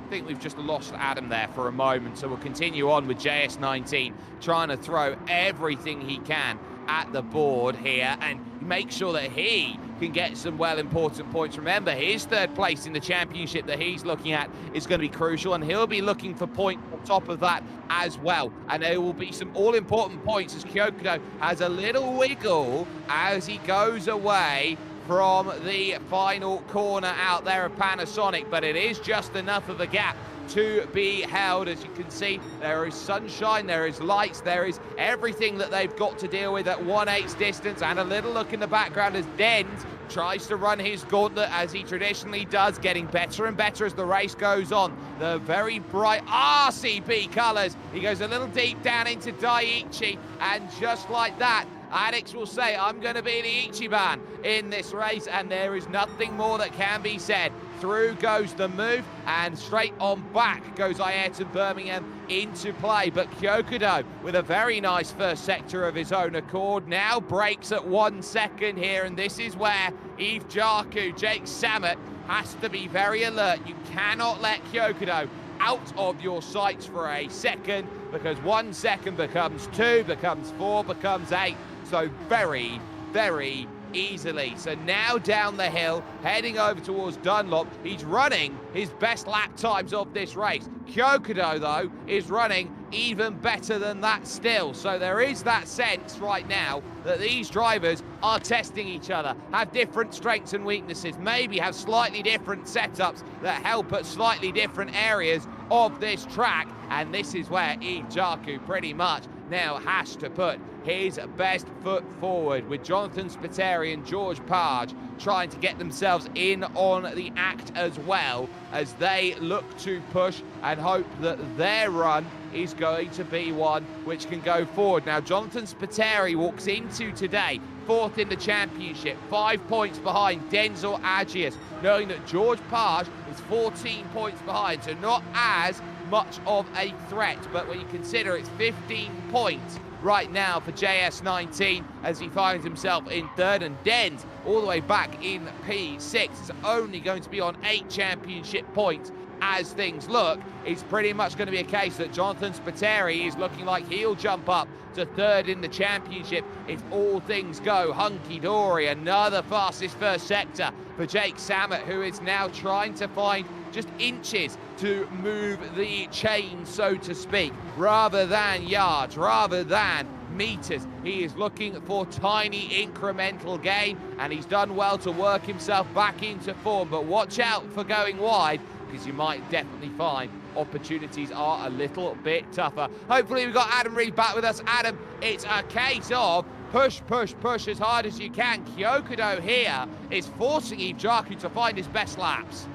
I think we've just lost Adam there for a moment, so we'll continue on with JS19 trying to throw everything he can at the board here and make sure that he can get some important points. Remember, his third place in the championship that he's looking at is going to be crucial, and he'll be looking for points on top of that as well. And there will be some all-important points as Kyokudo has a little wiggle as he goes away from the final corner out there of Panasonic, but it is just enough of a gap to be held. As you can see, there is sunshine, there is lights, there is everything that they've got to deal with at 1/8 distance. And a little look in the background as Dens tries to run his gauntlet as he traditionally does, getting better and better as the race goes on. The very bright RCB colours. He goes a little deep down into Daiichi, and just like that, Alex will say, I'm going to be the Ichiban in this race, and there is nothing more that can be said. Through goes the move, and straight on back goes Ayrton Birmingham into play. But Kyokudo, with a very nice first sector of his own accord, now breaks at 1 second here, and this is where Yves Jarku, Jake Samet, has to be very alert. You cannot let Kyokudo out of your sights for a second, because 1 second becomes 2, becomes 4, becomes 8. So very, very easily. So now down the hill, heading over towards Dunlop. He's running his best lap times of this race. Kyokudo, though, is running even better than that still. So there is that sense right now that these drivers are testing each other, have different strengths and weaknesses, maybe have slightly different setups that help at slightly different areas of this track. And this is where Yves Jarku pretty much now has to put his best foot forward, with Jonathan Spiteri and George Page trying to get themselves in on the act as well, as they look to push and hope that their run is going to be one which can go forward. Now, Jonathan Spiteri walks into today 4th in the championship, 5 points behind Denzel Agius, knowing that George Page is 14 points behind, so not as much of a threat. But when you consider it's 15 points right now for JS19 as he finds himself in 3rd, and Dens all the way back in P6 is only going to be on 8 championship points. As things look, it's pretty much going to be a case that Jonathan Spiteri is looking like he'll jump up to third in the championship if all things go hunky-dory. Another fastest first sector for Jake Samet, who is now trying to find just inches to move the chain, so to speak, rather than yards, rather than meters. He is looking for tiny incremental gain, and he's done well to work himself back into form. But watch out for going wide, because you might definitely find opportunities are a little bit tougher. Hopefully we've got Adam Reed back with us. Adam, it's a case of push, push, push as hard as you can. Kyokudo here is forcing Eve Jaku to find his best laps.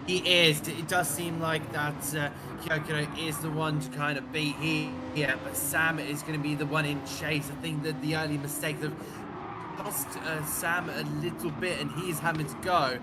He is. It does seem like that Kyokudo is the one to kind of beat here, but Sam is going to be the one in chase. I think that the early mistakes have cost Sam a little bit, and he's having to go.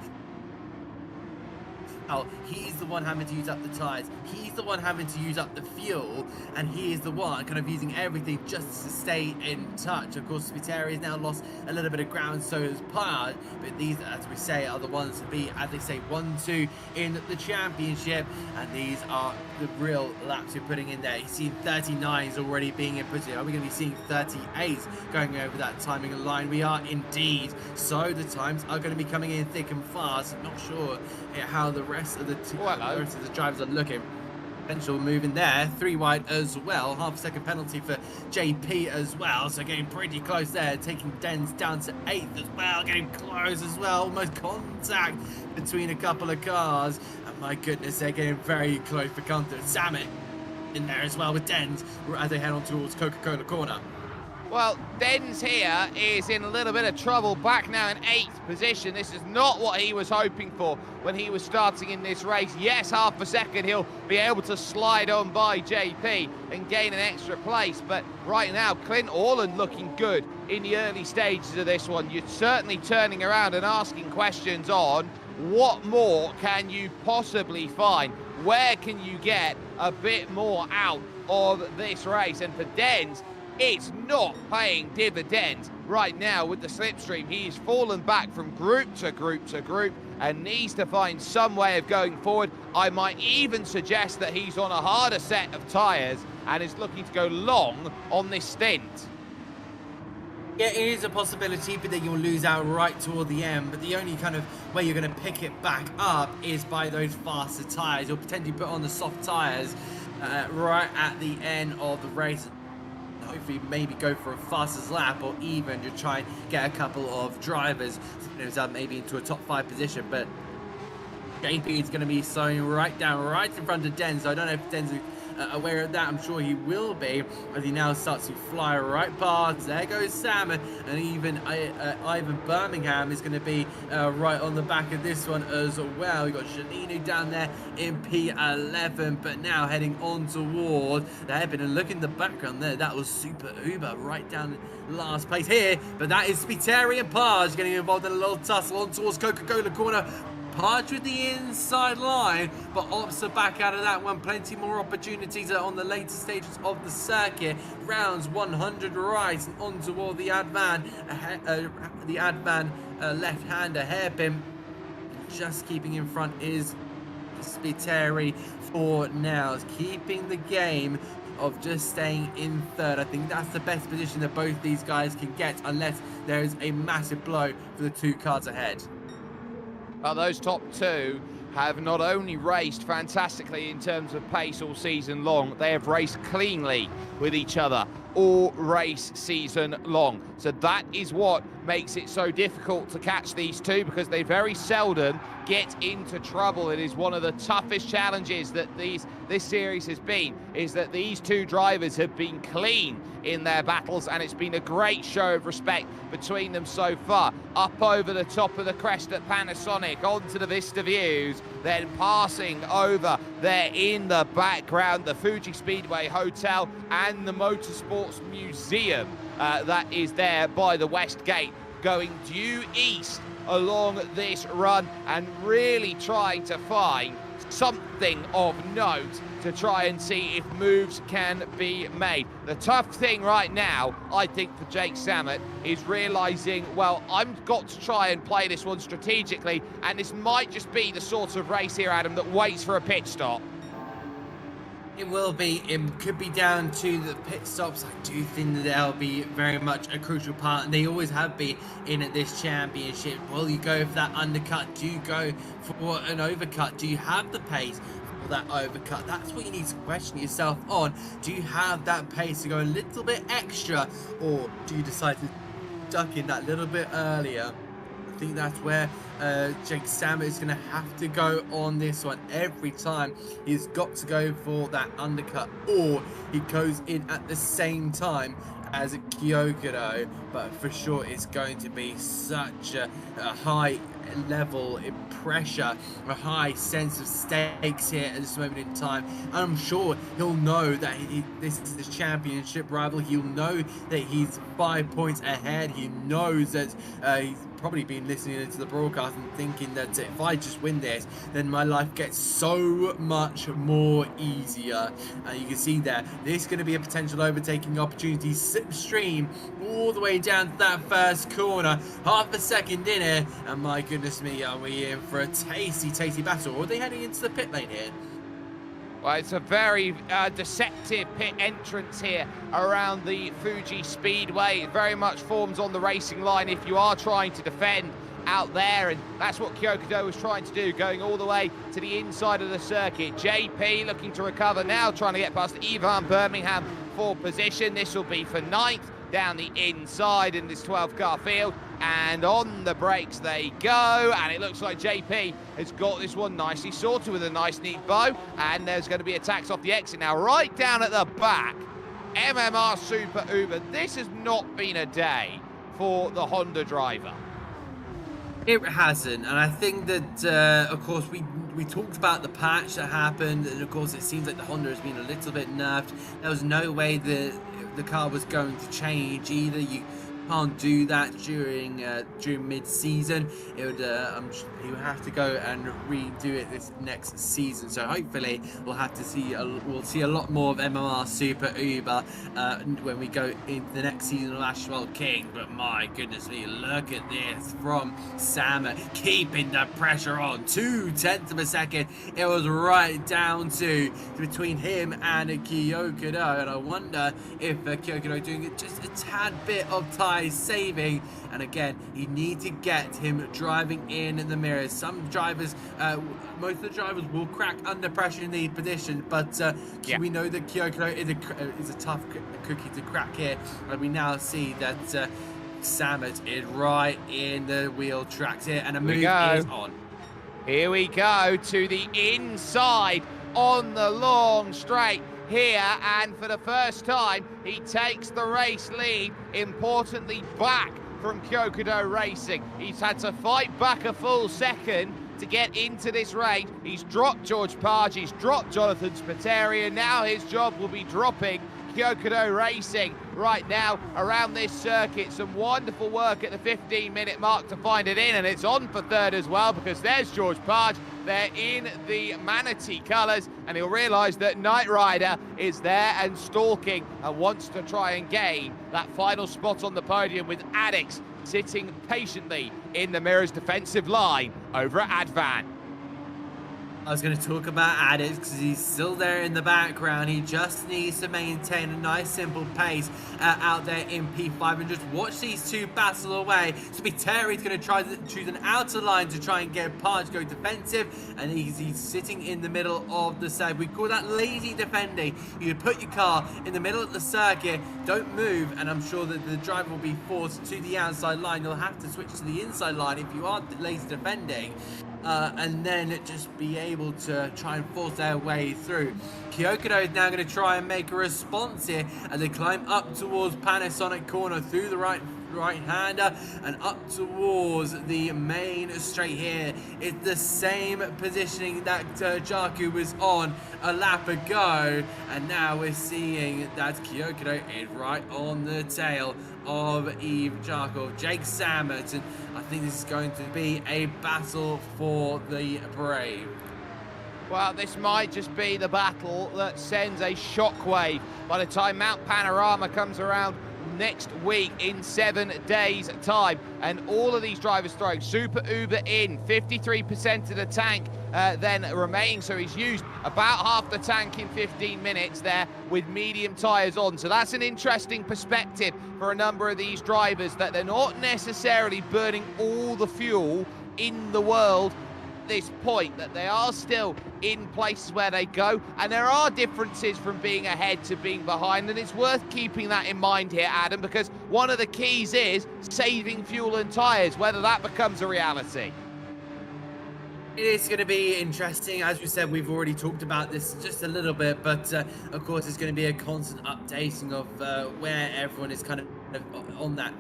He's the one having to use up the tyres, he's the one having to use up the fuel, and he is the one kind of using everything just to stay in touch. Of course, Spiteri has now lost a little bit of ground, so has Pard, but these, as we say, are the ones to be, as they say, 1-2 in the championship, and these are the real laps you're putting in there. You've seen 39s already being inputted. Are we going to be seeing 38s going over that timing line? We are indeed. So the times are going to be coming in thick and fast. I'm not sure how the rest of the drivers are looking. Potential move in there, 3 wide as well, half a second penalty for JP as well, so getting pretty close there, taking Dens down to 8th as well, getting close as well, almost contact between a couple of cars, and my goodness, they're getting very close for contact. Samet in there as well with Dens as they head on towards Coca-Cola corner. Well, Dens here is in a little bit of trouble, back now in 8th position. This is not what he was hoping for when he was starting in this race. Yes, half a second he'll be able to slide on by JP and gain an extra place, but right now Clint Orland looking good in the early stages of this one. You're certainly turning around and asking questions on what more can you possibly find? Where can you get a bit more out of this race? And for Dens, it's not paying dividends right now with the slipstream. He's fallen back from group to group to group and needs to find some way of going forward. I might even suggest that he's on a harder set of tyres and is looking to go long on this stint. Yeah, it is a possibility, but then you'll lose out right toward the end. But the only kind of way you're going to pick it back up is by those faster tyres. You'll potentially put on the soft tyres right at the end of the race. Hopefully maybe go for a fastest lap, or even to try and get a couple of drivers maybe into a top 5 position. But JP is going to be slowing right down right in front of Dens. So I don't know if Dens is aware of that. I'm sure he will be, as he now starts to fly right past. There goes Sam, and even Ivan Birmingham is going to be right on the back of this one as well. We've got Shaninu down there in P11, but now heading on toward the hairpin. And look in the background there, that was Super Uber right down last place here, but that is Spiteri and Page getting involved in a little tussle on towards Coca-Cola corner. Page with the inside line, but opts are back out of that one. Plenty more opportunities on the later stages of the circuit. Rounds 100 right and on toward the Advan left-hander hairpin. Just keeping in front is Spiteri for now. It's keeping the game of just staying in third. I think that's the best position that both these guys can get, unless there is a massive blow for the 2 cars ahead. Well, those top 2 have not only raced fantastically in terms of pace all season long, they have raced cleanly with each other all race season long. So that is what makes it so difficult to catch these two, because they very seldom get into trouble. It is one of the toughest challenges that this series has been, is that these two drivers have been clean in their battles, and it's been a great show of respect between them so far. Up over the top of the crest at Panasonic, onto the Vista Views, then passing over there in the background, the Fuji Speedway Hotel and the Motorsports Museum that is there by the West Gate, going due east along this run and really trying to find something of note to try and see if moves can be made. The tough thing right now, I think, for Jake Samet is realising, well, I've got to try and play this one strategically, and this might just be the sort of race here, Adam, that waits for a pit stop. It will be. It could be down to the pit stops. I do think that they'll be very much a crucial part, and they always have been in this championship. Will you go for that undercut? Do you go for an overcut? Do you have the pace for that overcut? That's what you need to question yourself on. Do you have that pace to go a little bit extra, or do you decide to duck in that little bit earlier? I think that's where Jake Sammer is going to have to go on this one. Every time he's got to go for that undercut, or he goes in at the same time as Kyokudo. But for sure it's going to be such a high level in pressure, a high sense of stakes here at this moment in time. And I'm sure he'll know that this is his championship rival. He'll know that he's 5 points ahead. He knows that he's probably been listening into the broadcast and thinking that if I just win this, then my life gets so much more easier. You can see there, this is going to be a potential overtaking opportunity. Slipstream all the way down to that first corner, half a second in it, and my goodness me, are we in for a tasty battle? Or are they heading into the pit lane here? Well, it's a very deceptive pit entrance here around the Fuji Speedway. It very much forms on the racing line if you are trying to defend out there, and that's what Kyokudo was trying to do, going all the way to the inside of the circuit. JP looking to recover now, trying to get past Ivan Birmingham for position. This will be for 9th down the inside in this 12-car field, and on the brakes they go, and it looks like JP has got this one nicely sorted with a nice neat bow, and there's going to be attacks off the exit now. Right down at the back, MMR Super Uber. This has not been a day for the Honda driver. It hasn't, and I think that, of course, we talked about the patch that happened, and of course it seems like the Honda has been a little bit nerfed. There was no way that the car was going to change either. You can't do that during mid-season. It would he would have to go and redo it this next season. So hopefully we'll have to see we'll see a lot more of MMR Super Uber when we go into the next season of Asphalt King. But my goodness me, look at this from Sammer, keeping the pressure on. 0.2 of a second. It was right down to between him and Kyokudo, and I wonder if Kyokudo doing it just a tad bit of time saving. And again, you need to get him driving in the mirrors. Some drivers, most of the drivers will crack under pressure in these positions, but we know that Kyokudo is a tough cookie to crack here, and we now see that Samet is right in the wheel tracks here, and a move is on. Here we go to the inside on the long straight here, and for the first time he takes the race lead, importantly back from Kyokudo Racing. He's had to fight back a full second to get into this race. He's dropped George Page, he's dropped Jonathan Spiteri, and now his job will be dropping Kyokudo Racing right now around this circuit. Some wonderful work at the 15-minute mark to find it in, and it's on for third as well, because there's George Page. They're in the Manatee colours, and he'll realise that Knight Rider is there and stalking and wants to try and gain that final spot on the podium, with Addix sitting patiently in the Mirrors defensive line over at Advan. I was going to talk about Addix because he's still there in the background. He just needs to maintain a nice simple pace out there in P5 and just watch these two battle away. Spiteri going to try to choose an outer line to try and get Page go defensive, and he's sitting in the middle of the circuit. We call that lazy defending. You put your car in the middle of the circuit, don't move, and I'm sure that the driver will be forced to the outside line. You'll have to switch to the inside line if you are lazy defending. And then just be able to try and force their way through. Kyokudo is now going to try and make a response here as they climb up towards Panasonic corner through the right-hander and up towards the main straight here. It's the same positioning that Jaku was on a lap ago, and now we're seeing that Kyokudo is right on the tail of Eve Jaku, Jake Samet, and I think this is going to be a battle for the Brave. Well, this might just be the battle that sends a shockwave by the time Mount Panorama comes around next week in 7 days' time, and all of these drivers throwing Super Uber in 53% of the tank then remaining, so he's used about half the tank in 15 minutes there with medium tyres on. So that's an interesting perspective for a number of these drivers, that they're not necessarily burning all the fuel in the world at this point, that they are still in places where they go, and there are differences from being ahead to being behind, and it's worth keeping that in mind here, Adam, because one of the keys is saving fuel and tyres, whether that becomes a reality. It is going to be interesting. As we said, we've already talked about this just a little bit, but of course it's going to be a constant updating of where everyone is kind of on that,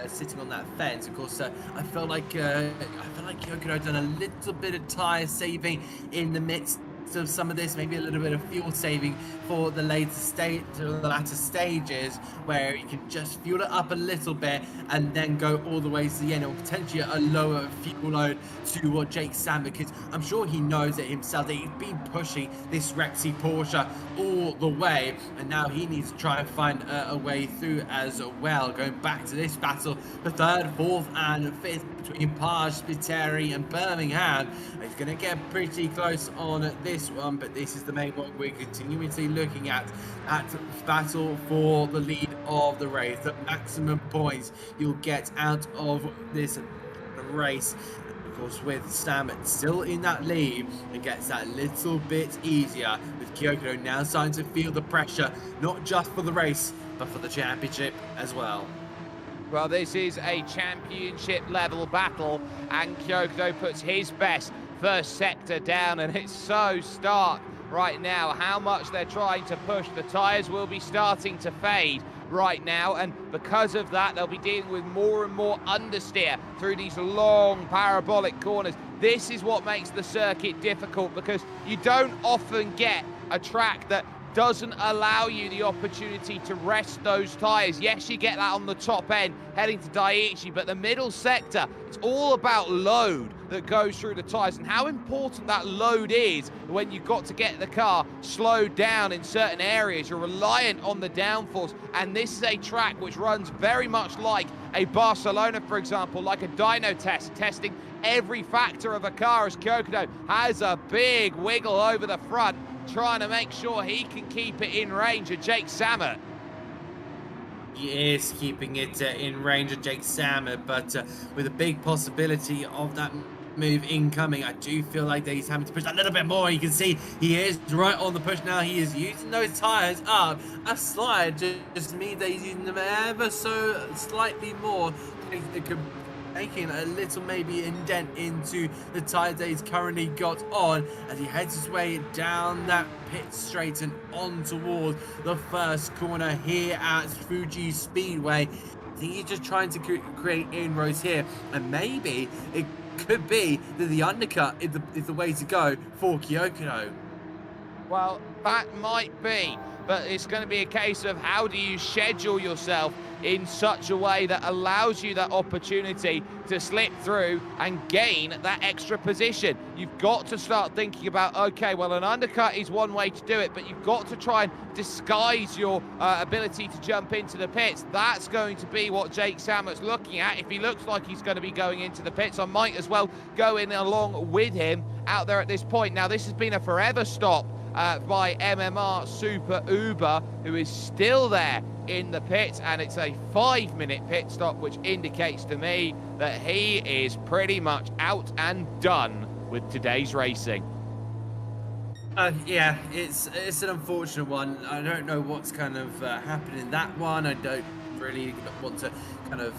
sitting on that fence. Of course, I felt like Kyoko had done a little bit of tyre saving in the midst of some of this, maybe a little bit of fuel saving for the later stages, where you can just fuel it up a little bit and then go all the way to the end, or potentially a lower fuel load to what Jake Sam, because I'm sure he knows it himself that he's been pushing this Rexy Porsche all the way, and now he needs to try and find a way through as well. Going back to this battle for third, fourth and fifth between Page, Spiteri and Birmingham. He's going to get pretty close on this one, but this is the main one we're continuously looking at battle for the lead of the race, the maximum points you'll get out of this race. Of course, with Sam still in that lead, it gets that little bit easier, with Kyoko now starting to feel the pressure, not just for the race but for the championship as well. Well, this is a championship level battle, and Kyoko puts his best first sector down, and it's so stark right now how much they're trying to push. The tyres will be starting to fade right now, and because of that they'll be dealing with more and more understeer through these long parabolic corners. This is what makes the circuit difficult, because you don't often get a track that doesn't allow you the opportunity to rest those tyres. Yes, you get that on the top end heading to Daiichi, but the middle sector, it's all about load that goes through the tyres, and how important that load is when you've got to get the car slowed down in certain areas. You're reliant on the downforce, and this is a track which runs very much like a Barcelona, for example, like a dyno test, testing every factor of a car, as Kyoko has a big wiggle over the front, trying to make sure he can keep it in range of Jake Sammet. He is keeping it in range of Jake Sammet, but with a big possibility of that move incoming. I do feel like that he's having to push a little bit more. You can see he is right on the push now. He is using those tires up. A slide just means that he's using them ever so slightly more. It could making a little maybe indent into the tires that he's currently got on, as he heads his way down that pit straight and on towards the first corner here at Fuji Speedway. I think he's just trying to create inroads here, and maybe it could be that the undercut is the way to go for Kyoko. Well, that might be, but it's going to be a case of how do you schedule yourself in such a way that allows you that opportunity to slip through and gain that extra position. You've got to start thinking about, okay, well, an undercut is one way to do it, but you've got to try and disguise your ability to jump into the pits. That's going to be what Jake Sammet's looking at. If he looks like he's going to be going into the pits, I might as well go in along with him out there at this point. Now, this has been a forever stop by MMR Super Uber, who is still there in the pit, and it's a 5-minute pit stop, which indicates to me that he is pretty much out and done with today's racing. Yeah, it's an unfortunate one. I don't know what's kind of happened in that one. I don't really want to kind of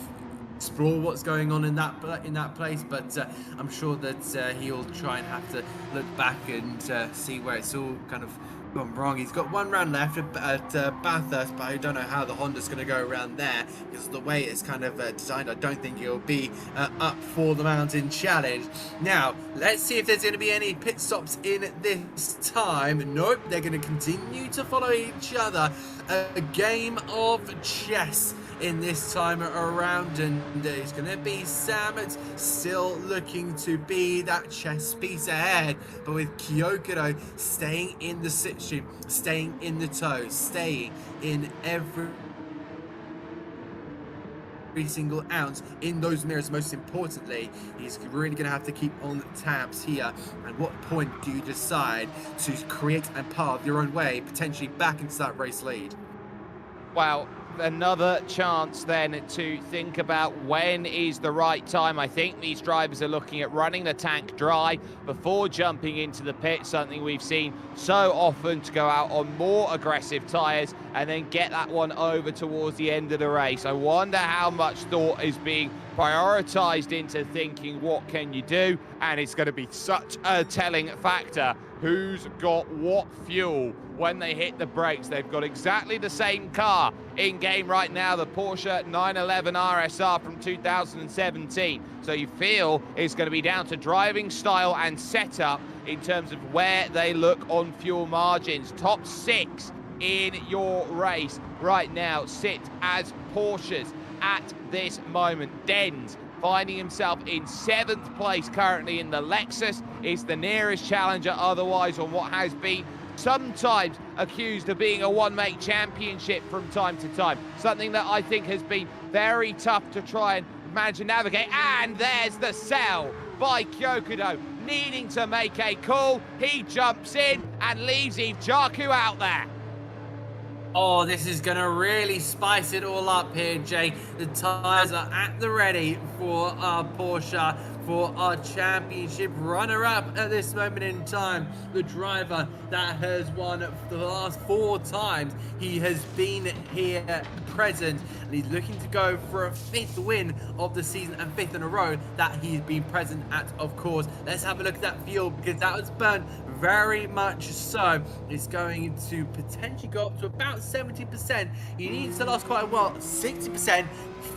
explore what's going on in that place, but I'm sure that he'll try and have to look back and see where it's all kind of gone wrong. He's got one round left at Bathurst, but I don't know how the Honda's going to go around there, because the way it's kind of designed, I don't think it'll be up for the mountain challenge. Now, let's see if there's going to be any pit stops in this time. Nope, they're going to continue to follow each other. A game of chess in this time around, and it's going to be Sam still looking to be that chess piece ahead, but with Kyoko staying in the slipstream, staying in the tow, staying in every every single ounce in those mirrors. Most importantly, he's really going to have to keep on tabs here. At what point do you decide to create and pave your own way, potentially back into that race lead? Well, another chance then to think about when is the right time. I think these drivers are looking at running the tank dry before jumping into the pit, something we've seen so often, to go out on more aggressive tyres and then get that one over towards the end of the race. I wonder how much thought is being prioritised into thinking what can you do, and it's going to be such a telling factor who's got what fuel when they hit the brakes. They've got exactly the same car in game right now, the Porsche 911 RSR from 2017. So you feel it's going to be down to driving style and setup in terms of where they look on fuel margins. Top 6 in your race right now sit as Porsches at this moment. Dens finding himself in 7th place currently in the Lexus, is the nearest challenger otherwise on what has been sometimes accused of being a one-make championship from time to time. Something that I think has been very tough to try and manage and navigate. And there's the sell by Kyokudo, needing to make a call. He jumps in and leaves Eve JACAP out there. Oh, this is going to really spice it all up here, Jay. The tyres are at the ready for our Porsche, for our championship runner-up at this moment in time. The driver that has won for the last 4 times. He has been here present, and he's looking to go for a 5th win of the season and 5th in a row that he's been present at, of course. Let's have a look at that fuel, because that was burnt very much so. It's going to potentially go up to about 70%. He needs to last quite well. 60%.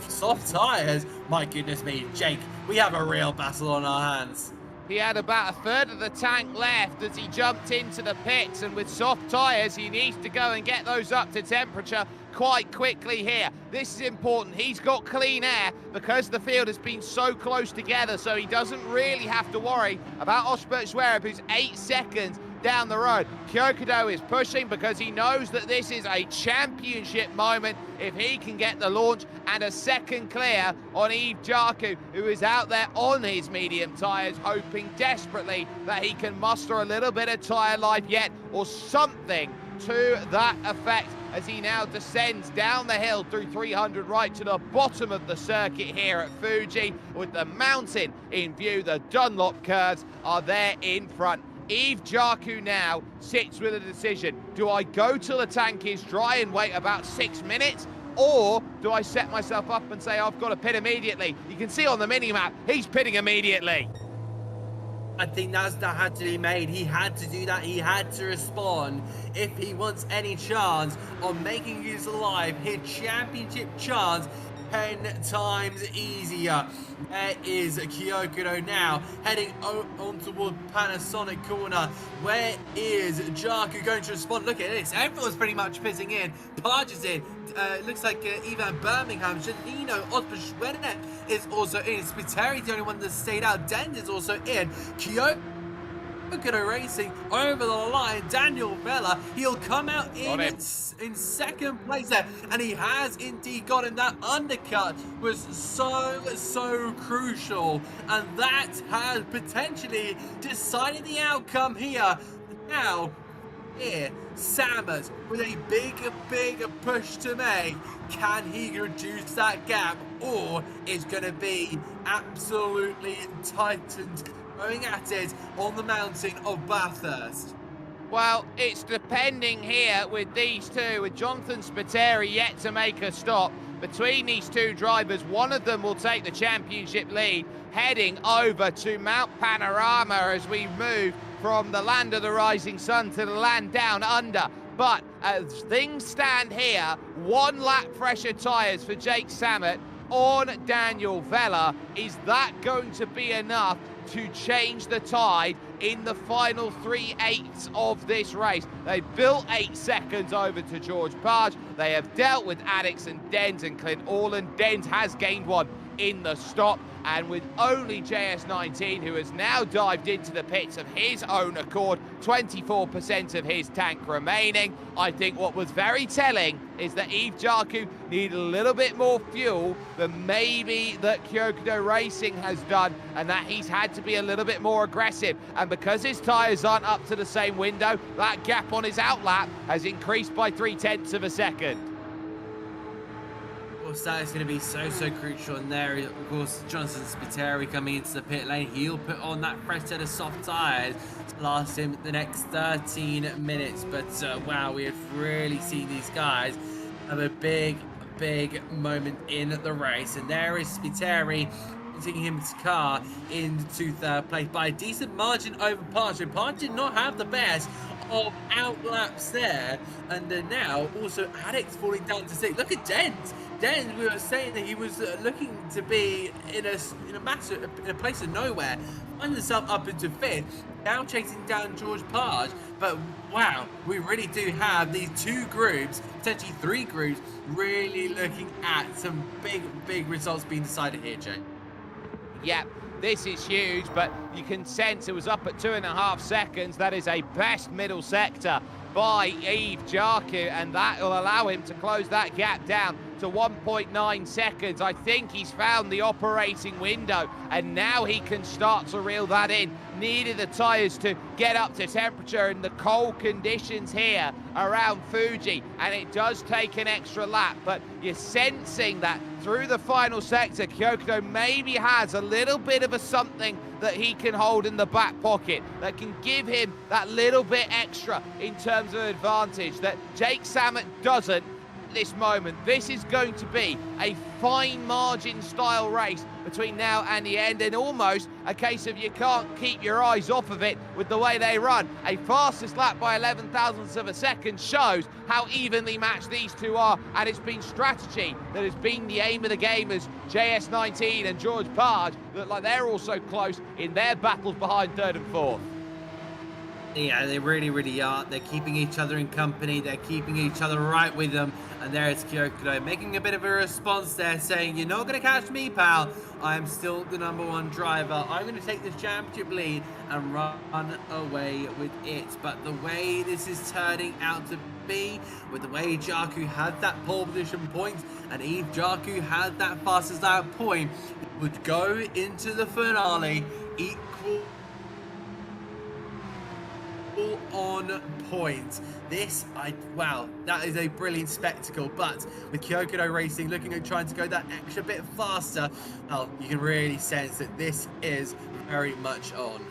Soft tyres. My goodness me, Jake, we have a real battle on our hands. He had about 1/3 of the tank left as he jumped into the pits, and with soft tyres, he needs to go and get those up to temperature quite quickly here. This is important. He's got clean air because the field has been so close together, so he doesn't really have to worry about Osbert Zverev, who's 8 seconds down the road. Kyokudo is pushing because he knows that this is a championship moment if he can get the launch and a second clear on Eve JACAP, who is out there on his medium tyres, hoping desperately that he can muster a little bit of tyre life yet, or something to that effect, as he now descends down the hill through 300 right to the bottom of the circuit here at Fuji. With the mountain in view, the Dunlop curves are there in front. Eve JACAP now sits with a decision. Do I go till the tank is dry and wait about 6 minutes? Or do I set myself up and say I've got to pit immediately? You can see on the mini-map, he's pitting immediately. I think that had to be made. He had to do that. He had to respond if he wants any chance of making his life, his championship chance, 10 times easier. There is Kyokudo now heading on toward Panasonic corner. Where is JACAP going to respond? Look at this. Everyone's pretty much pitting in. Page is in. Looks like Ivan Birmingham, Janino, Osbert Zverev is also in. Spiteri, the only one that stayed out. Dent is also in. Kyokudo racing over the line. Daniel Vella, he'll come out in second place there, and he has indeed gotten that undercut. Was so crucial, and that has potentially decided the outcome here. Now here, Sammers with a big push to make. Can he reduce that gap, or is going to be absolutely tightened going at it on the mountain of Bathurst? Well, it's depending here with these two, with Jonathan Spiteri yet to make a stop. Between these two drivers, one of them will take the championship lead, heading over to Mount Panorama as we move from the land of the rising sun to the land down under. But as things stand here, 1 lap fresher tyres for Jake Sammet on Daniel Vella. Is that going to be enough to change the tide in the final 3/8 of this race? They've built 8 seconds over to George Page. They have dealt with Addix and Dent and Clint Orland. Dent has gained 1 in the stop, and with only JS19, who has now dived into the pits of his own accord 24% of his tank remaining. I think what was very telling is that JACAP needed a little bit more fuel than maybe that Kyokudo Racing has done, and that he's had to be a little bit more aggressive. And because his tyres aren't up to the same window, that gap on his outlap has increased by 0.3 of a second. Of course, that is going to be so crucial. And there, of course, Jonathan Spiteri coming into the pit lane. He'll put on that fresh set of soft tyres to last him the next 13 minutes. But wow, we have really seen these guys have a big moment in the race. And there is Spiteri taking his car into third place by a decent margin over Parch. So Parch did not have the best of outlaps there, and now also Addicts falling down to 6th. Look at Dent. Dent, we were saying that he was looking to be in a place of nowhere, finds himself up into 5th, now chasing down George Parge. But wow, we really do have these 2 groups, potentially 3 groups, really looking at some big results being decided here, Jay. Yep, this is huge, but you can sense it was up at 2.5 seconds. That is a best middle sector by JACAP, and that will allow him to close that gap down to 1.9 seconds. I think he's found the operating window, and now he can start to reel that in. Needed the tyres to get up to temperature in the cold conditions here around Fuji, and it does take an extra lap, but you're sensing that through the final sector, Kyokudo maybe has a little bit of a something that he can hold in the back pocket that can give him that little bit extra in terms of advantage that Jake Samet doesn't. This moment, this is going to be a fine margin style race between now and the end, and almost a case of you can't keep your eyes off of it with the way they run. A fastest lap by 11 thousandths of a second shows how evenly matched these two are, and it's been strategy that has been the aim of the game as JS19 and George Parge look like they're also close in their battles behind 3rd and 4th. Yeah, they really are. They're keeping each other in company. They're keeping each other right with them. And there is Kyokudo making a bit of a response there, saying, you're not going to catch me, pal. I am still the #1 driver. I'm going to take this championship lead and run away with it. But the way this is turning out to be, with the way JACAP had that pole position point, and JACAP had that fastest lap point, would go into the finale equal on point. Wow, that is a brilliant spectacle. But with Kyokudo Racing looking at trying to go that extra bit faster, well, you can really sense that this is very much on.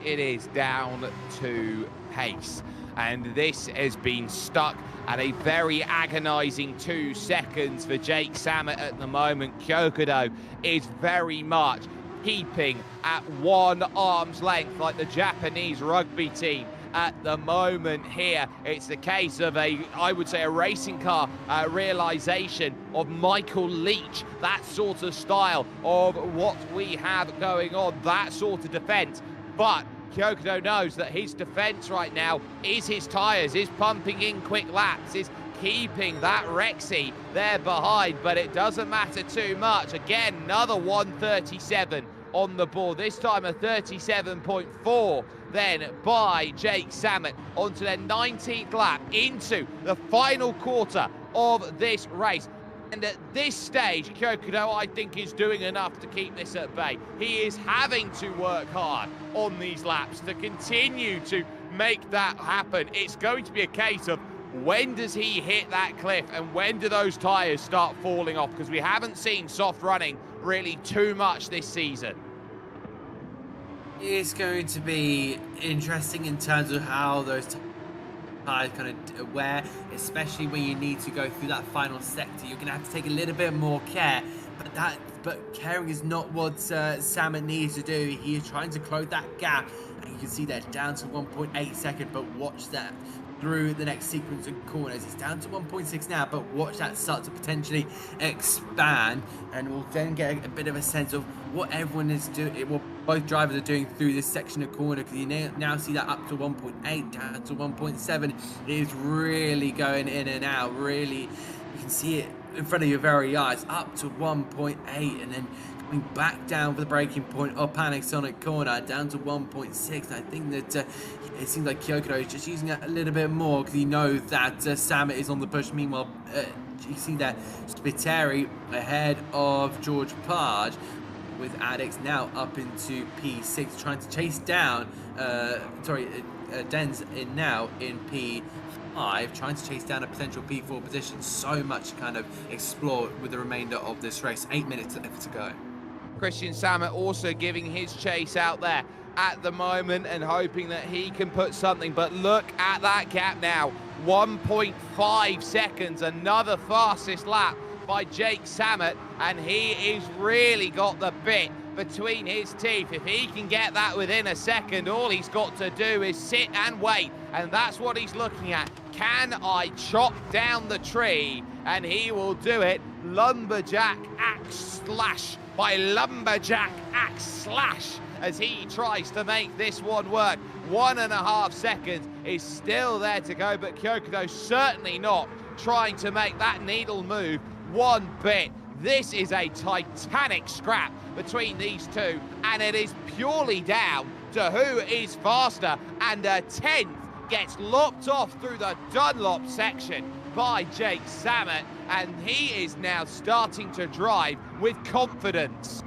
It is down to pace, and this has been stuck at a very agonizing 2 seconds for Jake Samet at the moment. Kyokudo is very much keeping at one arm's length like the Japanese rugby team at the moment here. It's the case of I would say a racing car realization of Michael Leach, that sort of style of what we have going on, that sort of defense. But Kyokudo knows that his defense right now is his tires, is pumping in quick laps, is keeping that Rexy there behind, but it doesn't matter too much. Again, another 137 on the board, this time a 37.4 then by Jake Samet onto their 19th lap into the final quarter of this race. And at this stage, Kyokudo, I think, is doing enough to keep this at bay. He is having to work hard on these laps to continue to make that happen. It's going to be a case of when does he hit that cliff and when do those tyres start falling off, because we haven't seen soft running really too much this season. It's going to be interesting in terms of how those tyres kind of wear, especially when you need to go through that final sector. You're going to have to take a little bit more care, but caring is not what Samet needs to do. He is trying to close that gap, and you can see that down to 1.8 seconds, but watch that through the next sequence of corners. It's down to 1.6 now, but watch that start to potentially expand, and we'll then get a bit of a sense of what everyone is doing, what both drivers are doing through this section of corner, because you now see that up to 1.8, down to 1.7. It is really going in and out. Really, you can see it in front of your very eyes, up to 1.8, and then coming back down for the breaking point of Panasonic corner, down to 1.6. I think that it seems like Kyokudo is just using it a little bit more because he knows that Samet is on the push. Meanwhile, you see that Spiteri ahead of George Parge, with Addicts now up into P6, trying to chase down, Den's in now in P5, trying to chase down a potential P4 position. So much to kind of explore with the remainder of this race. 8 minutes left to go. Christian Samet also giving his chase out there at the moment and hoping that he can put something, but look at that gap now, 1.5 seconds, another fastest lap by Jake Samet, and he is really got the bit between his teeth. If he can get that within a second, all he's got to do is sit and wait, and that's what he's looking at. Can I chop down the tree? And he will do it. Lumberjack axe slash by Lumberjack axe slash as he tries to make this one work. 1.5 seconds is still there to go, but Kyokudo certainly not trying to make that needle move one bit. This is a titanic scrap between these two, and it is purely down to who is faster, and a 10th gets lopped off through the Dunlop section by Jake Samet, and he is now starting to drive with confidence.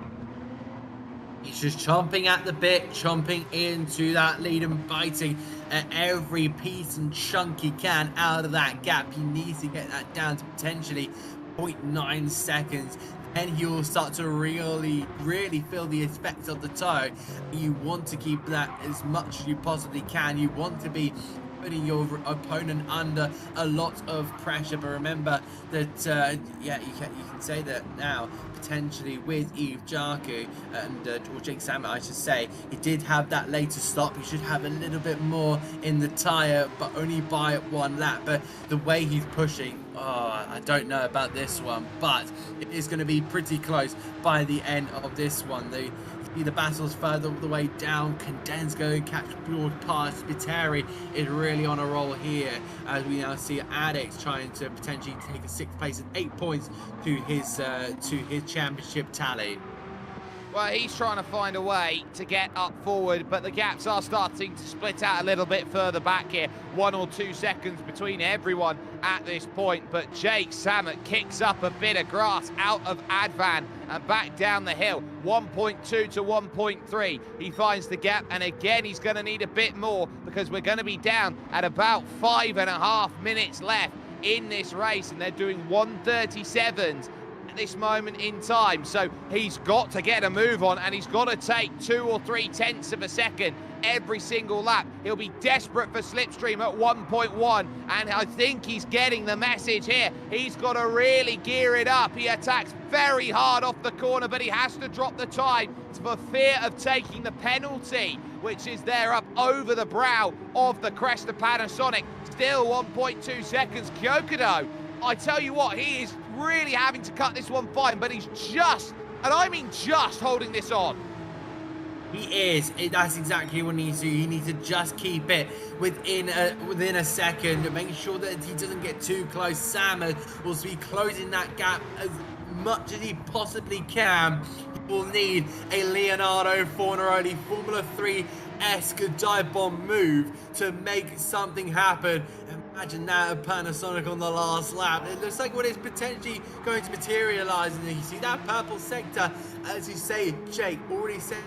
He's just chomping at the bit, chomping into that lead and biting at every piece and chunk he can out of that gap. He needs to get that down to potentially 0.9 seconds. Then he will start to really feel the effects of the toe. You want to keep that as much as you possibly can. You want to be putting your opponent under a lot of pressure, but remember that yeah, you can say that now potentially with Eve Jarku and or Jake Samet, I should say, he did have that later stop. He should have a little bit more in the tire, but only by 1 lap. But the way he's pushing, I don't know about this one, but it is going to be pretty close by the end of this one. The battles further the way down. Condens go catch George Parge. Spiteri is really on a roll here, as we now see Addicts trying to potentially take a 6th place and 8 points to his championship tally. Well, he's trying to find a way to get up forward, but the gaps are starting to split out a little bit further back here. 1 or 2 seconds between everyone at this point, but Jake Samet kicks up a bit of grass out of Advan and back down the hill. 1.2 to 1.3. He finds the gap, and again, he's going to need a bit more because we're going to be down at about 5.5 minutes left in this race, and they're doing 1:37s this moment in time, so he's got to get a move on, and he's got to take 2 or 3 tenths of a second every single lap. He'll be desperate for slipstream at 1.1, and I think he's getting the message here. He's got to really gear it up. He attacks very hard off the corner, but he has to drop the time for fear of taking the penalty, which is there up over the brow of the crest of Panasonic. Still 1.2 seconds. Kyokudo, I tell you what, he is really having to cut this one fine, but he's just, and I mean just, holding this on. He is. That's exactly what he needs to do. He needs to just keep it within a second, make sure that he doesn't get too close. Samet will be closing that gap as much as he possibly can. He will need a Leonardo Fornaroli Formula 3-esque dive bomb move to make something happen. Imagine that at Panasonic on the last lap. It looks like what is potentially going to materialize, and you see that purple sector, as you say, Jake already said,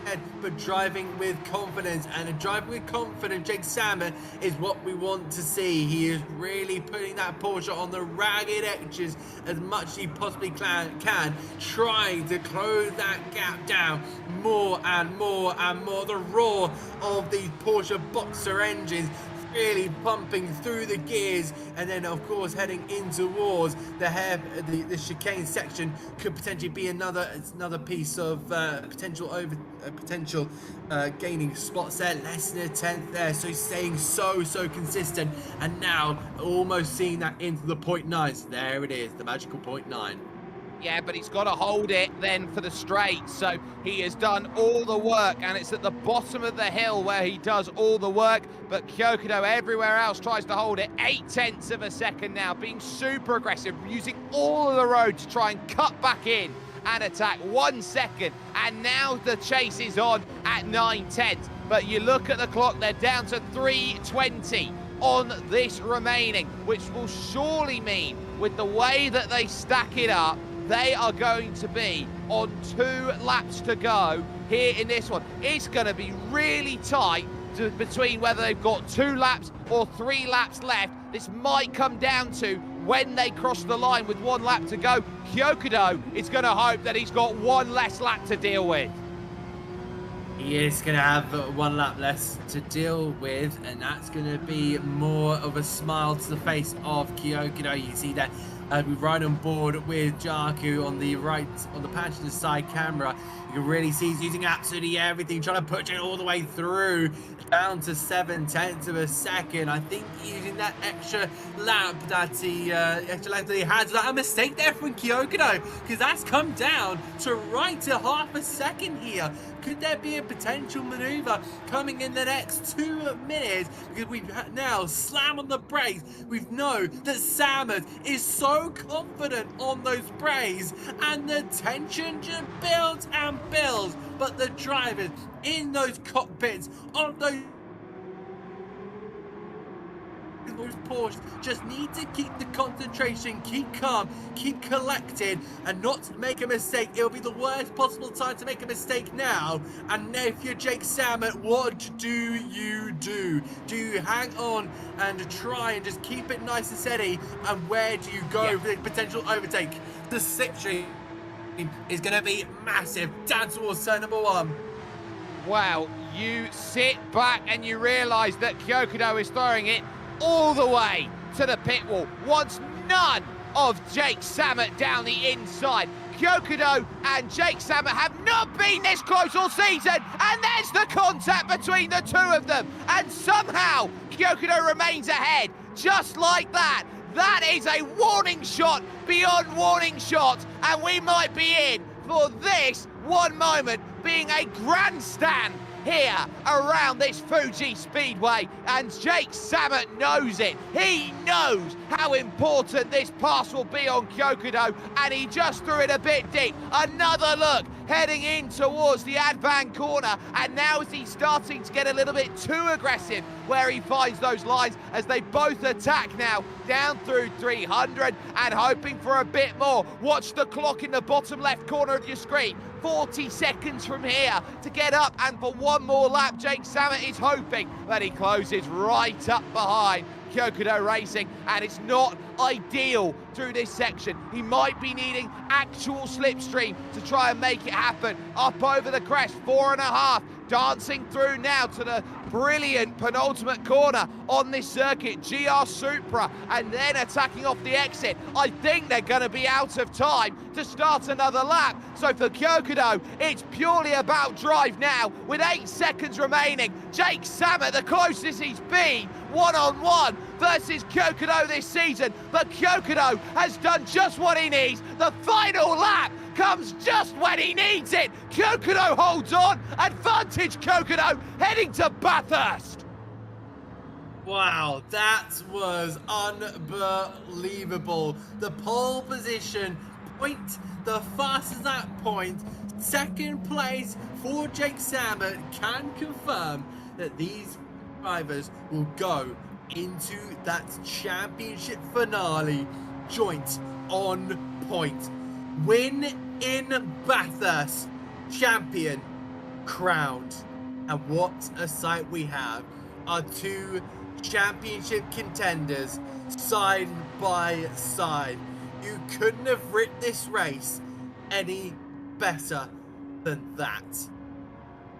but driving with confidence, and driving with confidence, Jake Samet is what we want to see. He is really putting that Porsche on the ragged edges as much as he possibly can, trying to close that gap down more and more and more. The roar of these Porsche Boxer engines really pumping through the gears, and then of course heading in towards the chicane section could potentially be another piece of potential gaining spots there. Less than a 10th there, so staying so consistent, and now almost seeing that into the 0.9. So there it is, the magical 0.9. Yeah, but he's got to hold it then for the straight. So he has done all the work, and it's at the bottom of the hill where he does all the work. But Kyokudo everywhere else tries to hold it. 0.8 of a second now, being super aggressive, using all of the road to try and cut back in and attack. 1 second, and now the chase is on at 9/10. But you look at the clock, they're down to 3:20 on this remaining, which will surely mean, with the way that they stack it up, they are going to be on 2 laps to go here in this one. It's going to be really tight between whether they've got 2 laps or 3 laps left. This might come down to when they cross the line with 1 lap to go. Kyokudo is going to hope that he's got 1 less lap to deal with. He is going to have 1 lap less to deal with, and that's going to be more of a smile to the face of Kyokudo. You see that we ride on board with Jaku on the right, on the passenger side camera. You can really see he's using absolutely everything, trying to push it all the way through, down to 0.7 of a second. I think using that extra lap that he had, was a mistake there from Kyokudo, because that's come down to right to half a second here. Could there be a potential maneuver coming in the next 2 minutes? Because we now slam on the brakes. We know that Samus is so confident on those brakes, and the tension just builds and builds. But the drivers in those cockpits of those Porsche just need to keep the concentration, keep calm, keep collected, and not make a mistake. It'll be the worst possible time to make a mistake now. And if you're Jake Samet, what do you do? Do you hang on and try and just keep it nice and steady? And where do you go for the potential overtake? The slipstream is going to be massive down towards turn number 1. Wow, you sit back and you realise that Kyokudo is throwing it all the way to the pit wall. Wants none of Jake Samet down the inside. Kyokudo and Jake Samet have not been this close all season, and there's the contact between the 2 of them, and somehow Kyokudo remains ahead, just like that. That is a warning shot beyond warning shots, and we might be in for this one moment being a grandstand here around this Fuji Speedway, and Jake Samet knows it. He knows how important this pass will be on Kyokudo, and he just threw it a bit deep. Another look heading in towards the Advan corner, and now is he starting to get a little bit too aggressive where he finds those lines as they both attack now down through 300 and hoping for a bit more. Watch the clock in the bottom left corner of your screen. 40 seconds from here to get up, and for 1 more lap, Jake Samet is hoping that he closes right up behind Kyokudo Racing, and it's not ideal through this section. He might be needing actual slipstream to try and make it happen. Up over the crest, 4.5, dancing through now to the brilliant penultimate corner on this circuit, GR Supra, and then attacking off the exit. I think they're going to be out of time to start another lap. So for Kyokudo, it's purely about drive now, with 8 seconds remaining. Jake Samet, the closest he's been, one-on-one versus Kyokudo this season, but Kyokudo has done just what he needs. The final lap comes just when he needs it. Kyokudo holds on. Advantage Kyokudo heading to Bathurst. Wow, that was unbelievable. The pole position point, the fastest at point, 2nd place for Jake Samet, can confirm that these drivers will go into that championship finale joint on point. Win in Bathurst, champion crowned. And what a sight we have. Our 2 championship contenders side by side. You couldn't have written this race any better than that.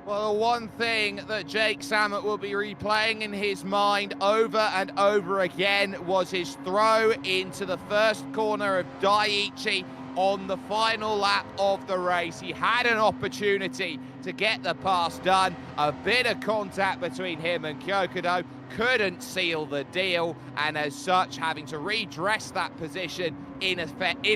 Well, the one thing that Jake Samet will be replaying in his mind over and over again was his throw into the first corner of Daiichi on the final lap of the race. He had an opportunity to get the pass done. A bit of contact between him and Kyokudo couldn't seal the deal, and as such, having to redress that position in effect,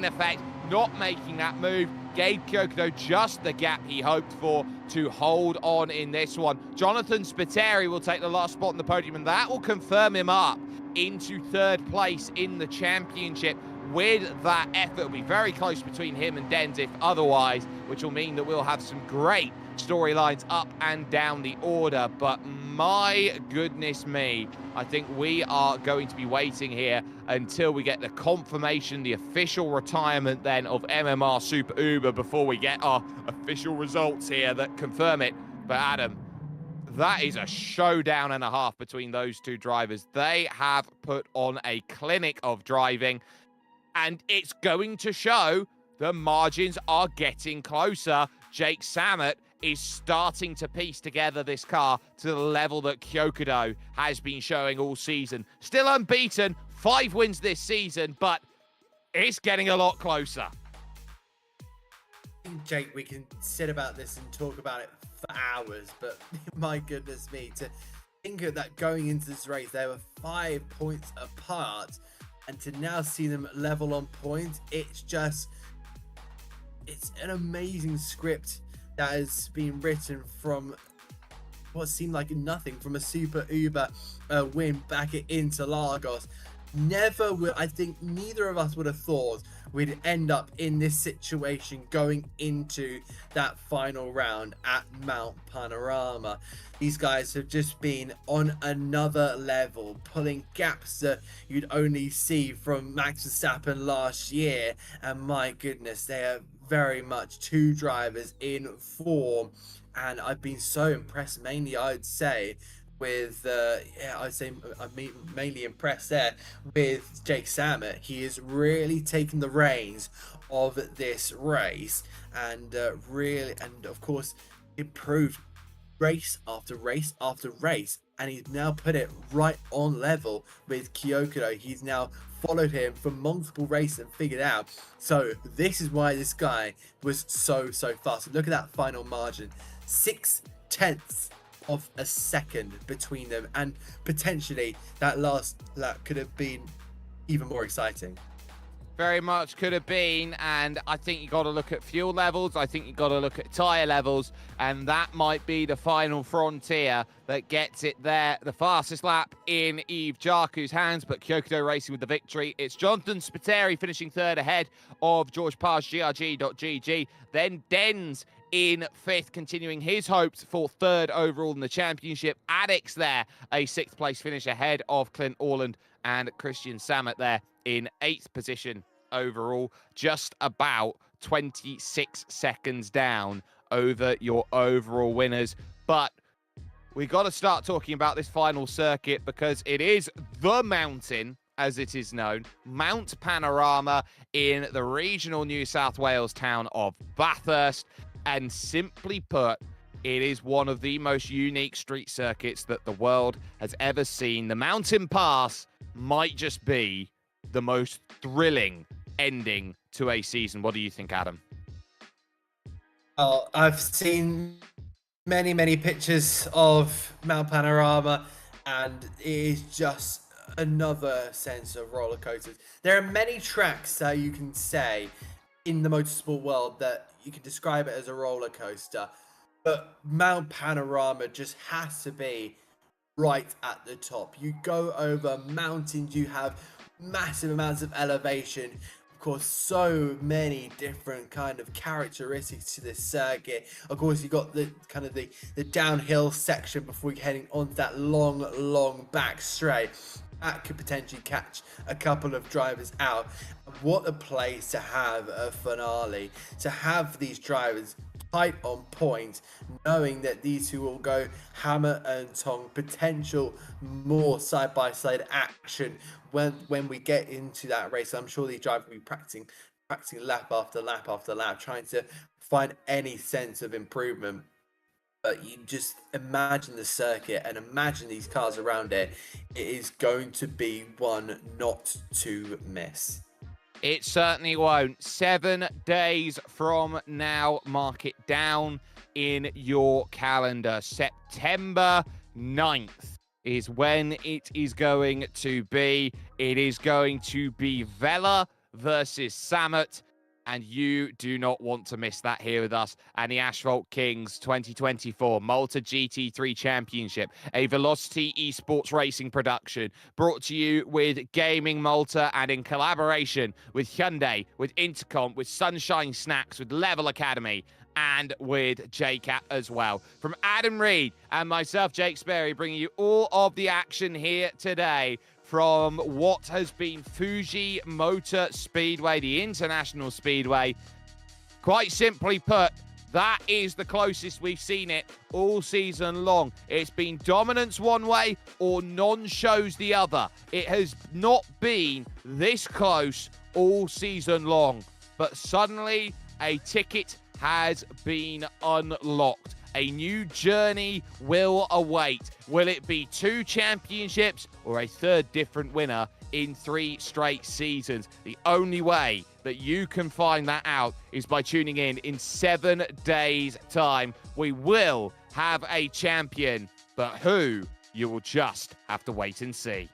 not making that move gave Kyokudo just the gap he hoped for to hold on in this one. Jonathan Spiteri will take the last spot on the podium, and that will confirm him up into third place in the championship. With that effort, it'll be very close between him and Denz if otherwise, which will mean that we'll have some great storylines up and down the order. But my goodness me, I think we are going to be waiting here until we get the confirmation, the official retirement then of MMR Super Uber before we get our official results here that confirm it. But Adam, that is a showdown and a half between those two drivers. They have put on a clinic of driving, and it's going to show the margins are getting closer. Jake Samet is starting to piece together this car to the level that Kyokudo has been showing all season. Still unbeaten, 5 wins this season, but it's getting a lot closer. Jake, we can sit about this and talk about it for hours, but my goodness me, to think of that going into this race, they were 5 points apart, and to now see them level on points, it's an amazing script that has been written from what seemed like nothing, from a Super Uber win back at Interlagos. I think neither of us would have thought we'd end up in this situation going into that final round at Mount Panorama. These guys have just been on another level, pulling gaps that you'd only see from Max Verstappen last year. And my goodness, they are very much two drivers in form. And I've been so impressed, mainly I'd say, with I'm mainly impressed there with Jake Samet. He has really taken the reins of this race and of course improved race after race after race, and he's now put it right on level with Kyokudo. He's now followed him for multiple races and figured out. So this is why this guy was so fast. Look at that final margin, 0.6 of a second between them, and potentially that last lap could have been even more exciting. Very much could have been, and I think you got to look at fuel levels. I think you got to look at tyre levels, and that might be the final frontier that gets it there. The fastest lap in Yves Jarku's hands, but Kyokudo racing with the victory. It's Jonathan Spiteri finishing third ahead of George Parr's GRG.GG. Then Denz in fifth, continuing his hopes for third overall in the championship. Addix there, a sixth place finish ahead of Clint Orland, and Christian Samet there in 8th position overall, just about 26 seconds down over your overall winners. But we got to start talking about this final circuit, because it is the mountain, as it is known, Mount Panorama in the regional New South Wales town of Bathurst. And simply put, it is one of the most unique street circuits that the world has ever seen. The Mountain Pass might just be the most thrilling ending to a season. What do you think, Adam? Well, I've seen many pictures of Mount Panorama, and it is just another sense of roller coasters. There are many tracks that you can say in the motorsport world that you can describe it as a roller coaster, but Mount Panorama just has to be right at the top. You go over mountains, you have massive amounts of elevation, of course, so many different kind of characteristics to this circuit. Of course, you got the kind of the downhill section before you're heading onto that long back straight. That could potentially catch a couple of drivers out. What a place to have a finale, to have these drivers tight on point, knowing that these two will go hammer and tong, potential more side-by-side action when we get into that race. I'm sure these drivers will be practicing lap after lap after lap, trying to find any sense of improvement. But you just imagine the circuit and imagine these cars around it. It is going to be one not to miss. It certainly won't. 7 days from now, mark it down in your calendar. September 9th is when it is going to be. It is going to be Vela versus Samet. And you do not want to miss that here with us and the Asphalt Kings 2024 Malta GT3 Championship, a Velocity esports racing production brought to you with GamingMalta and in collaboration with Hyundai, with Intercomp, with Sunshine Snacks, with Level Academy, and with JACAP as well. From Adam Reed and myself, Jake Sperry, bringing you all of the action here today from what has been Fuji Motor Speedway, the International Speedway. Quite simply put, that is the closest we've seen it all season long. It's been dominance one way or non-shows the other. It has not been this close all season long. But suddenly, a ticket has been unlocked. A new journey will await. Will it be 2 championships or a third different winner in 3 straight seasons? The only way that you can find that out is by tuning in 7 days' time. We will have a champion, but who? You will just have to wait and see.